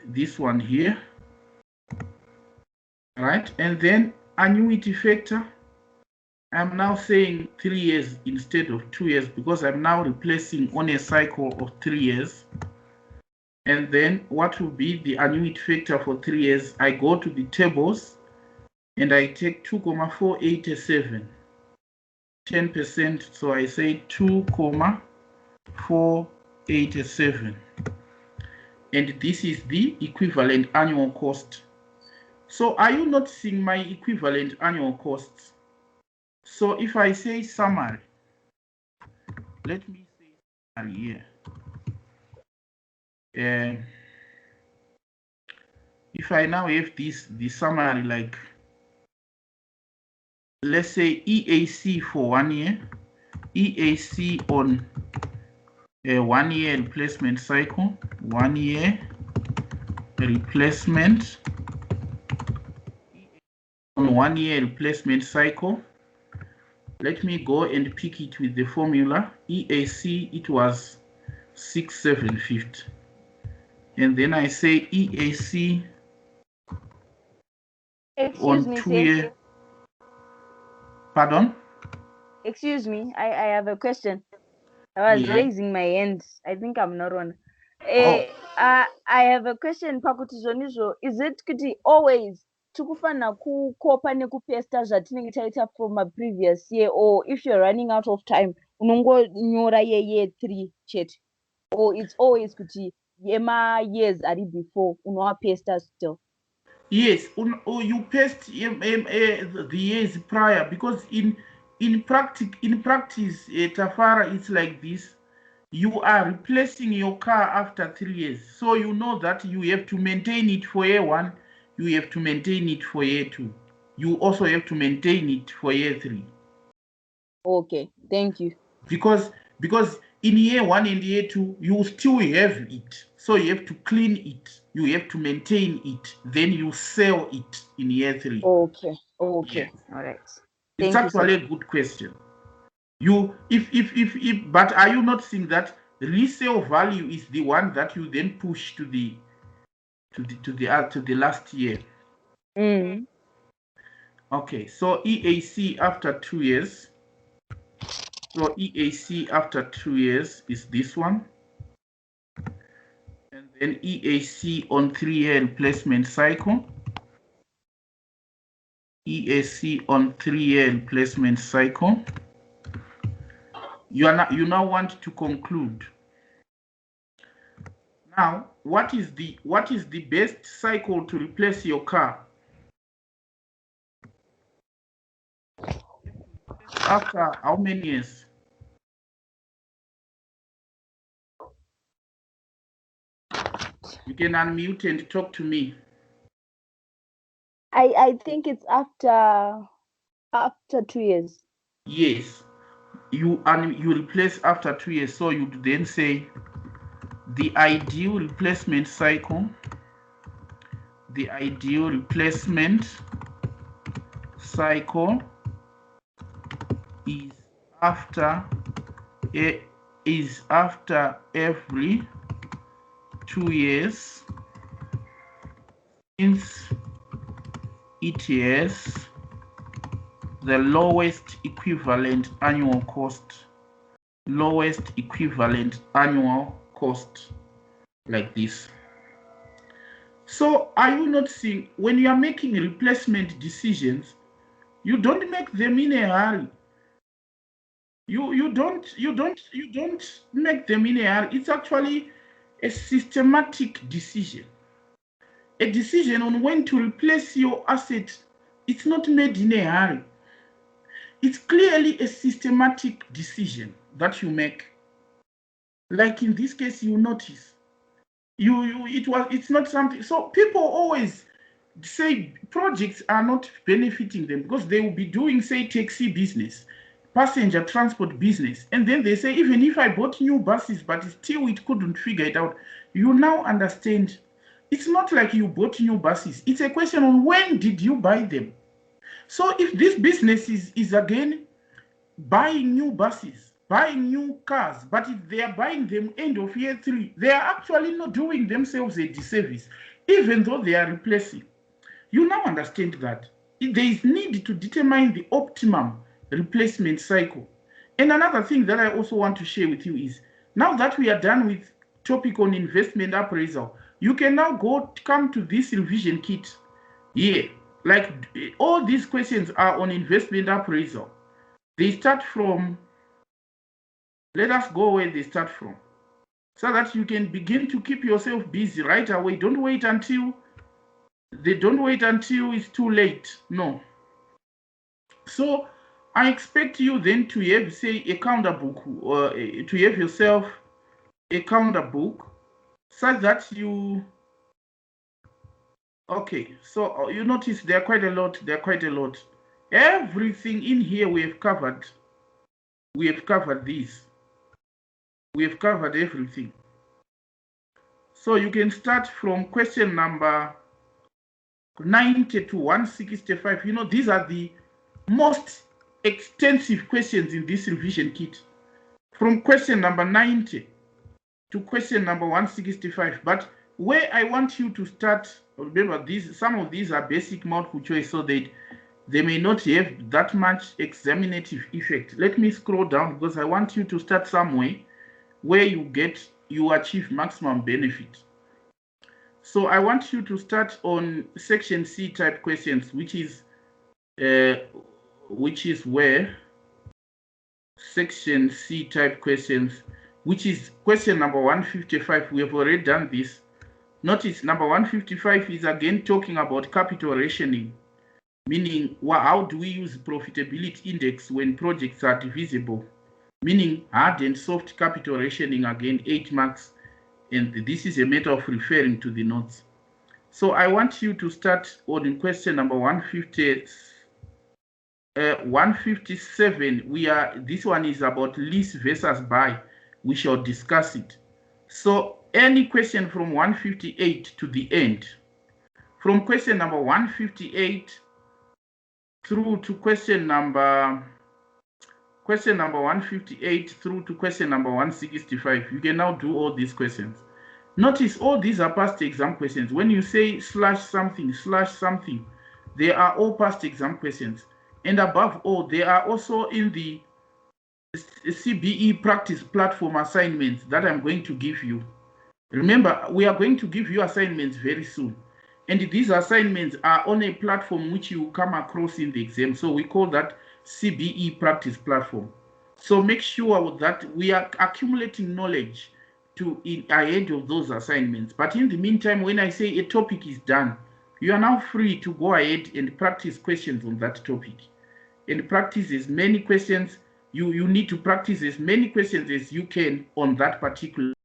this one here. Right? And then annuity factor, I'm now saying 3 years instead of 2 years because I'm now replacing on a cycle of 3 years. And then what will be the annuity factor for 3 years? I go to the tables and I take 2,487, 10%. So I say 2,487. And this is the equivalent annual cost. So are you not seeing my equivalent annual costs? So if I say summary, let me say summary here. If I now have the summary, like let's say EAC for 1 year, EAC on a 1 year replacement cycle, 1 year replacement on 1 year replacement cycle. Let me go and pick it with the formula. EAC, it was 6,750. And then I say EAC on 2 year. Pardon? Excuse me, I have a question. I was raising my hand. I think I'm not on. I have a question pakuti zvonizvo. Is it kuti always tikufana kukopa nekupesta zvatinenge taita from a previous year, or if you're running out of time unongonyora year 3 chete, or it's always kuti yema years ari before unoapesta still? Yes, you paste the years prior because in in practice, Tafara, it's like this. You are replacing your car after 3 years. So you know that you have to maintain it for year 1, you have to maintain it for year 2. You also have to maintain it for year 3. Okay, thank you. Because in year 1 and year 2, you still have it. So you have to clean it. You have to maintain it. Then you sell it in year 3. Okay. All right. It's Thank you, actually sir. a good question. But are you not seeing that resale value is the one that you then push to the last year? Okay, so EAC after 2 years. So EAC after 2 years is this one. And then EAC on 3-year replacement cycle. EAC on 3-year replacement cycle. You now want to conclude. Now, what is the best cycle to replace your car? After how many years? You can unmute and talk to me. I think it's after 2 years. Yes. You replace after 2 years. So you then say the ideal replacement cycle. The ideal replacement cycle is after every 2 years, since it has the lowest equivalent annual cost. Lowest equivalent annual cost, like this. So are you not seeing, when you are making replacement decisions, you don't make them in a hurry. You don't make them in a hurry. It's actually a systematic decision. A decision on when to replace your asset. It's not made in a hurry. It's clearly a systematic decision that you make. Like in this case, you notice. It's not something. So people always say projects are not benefiting them because they will be doing, say, taxi business, passenger transport business, and then they say, even if I bought new buses but still it couldn't figure it out. You now understand, it's not like you bought new buses. It's a question on when did you buy them. So if this business is again buying new buses, buying new cars, but if they are buying them end of year 3, they are actually not doing themselves a disservice, even though they are replacing. You now understand that there is need to determine the optimum replacement cycle. And another thing that I also want to share with you is, now that we are done with topic on investment appraisal, you can now come to this revision kit here. Like all these questions are on investment appraisal. They start from, let us go where they start from, so that you can begin to keep yourself busy right away. Don't wait until it's too late. No. So I expect you then to have, say, a calendar book, or to have yourself a calendar book, such that you, okay, so you notice there are quite a lot. Everything in here we have covered. We have covered this. We have covered everything. So you can start from question number 90 to 165. You know, these are the most extensive questions in this revision kit. From question number 90 to question number 165. But where I want you to start, remember, some of these are basic multiple choice, so that they may not have that much examinative effect. Let me scroll down because I want you to start somewhere where you achieve maximum benefit. So I want you to start on section C type questions, which is where section C type questions, which is question number 155. We have already done this. Notice number 155 is again talking about capital rationing, meaning how do we use profitability index when projects are divisible, meaning hard and soft capital rationing, again 8 marks, and this is a matter of referring to the notes. So I want you to start on question number 157. This one is about lease versus buy. We shall discuss it. So any question from 158 to the end, from question number 158 through to question number 158 through to question number 165, you can now do all these questions. Notice all these are past exam questions. When you say slash something, they are all past exam questions. And above all, they are also in the CBE practice platform assignments that I'm going to give you. Remember, we are going to give you assignments very soon. And these assignments are on a platform which you come across in the exam. So we call that CBE practice platform. So make sure that we are accumulating knowledge ahead of those assignments. But in the meantime, when I say a topic is done, you are now free to go ahead and practice questions on that topic. And practice as many questions. You need to practice as many questions as you can on that particular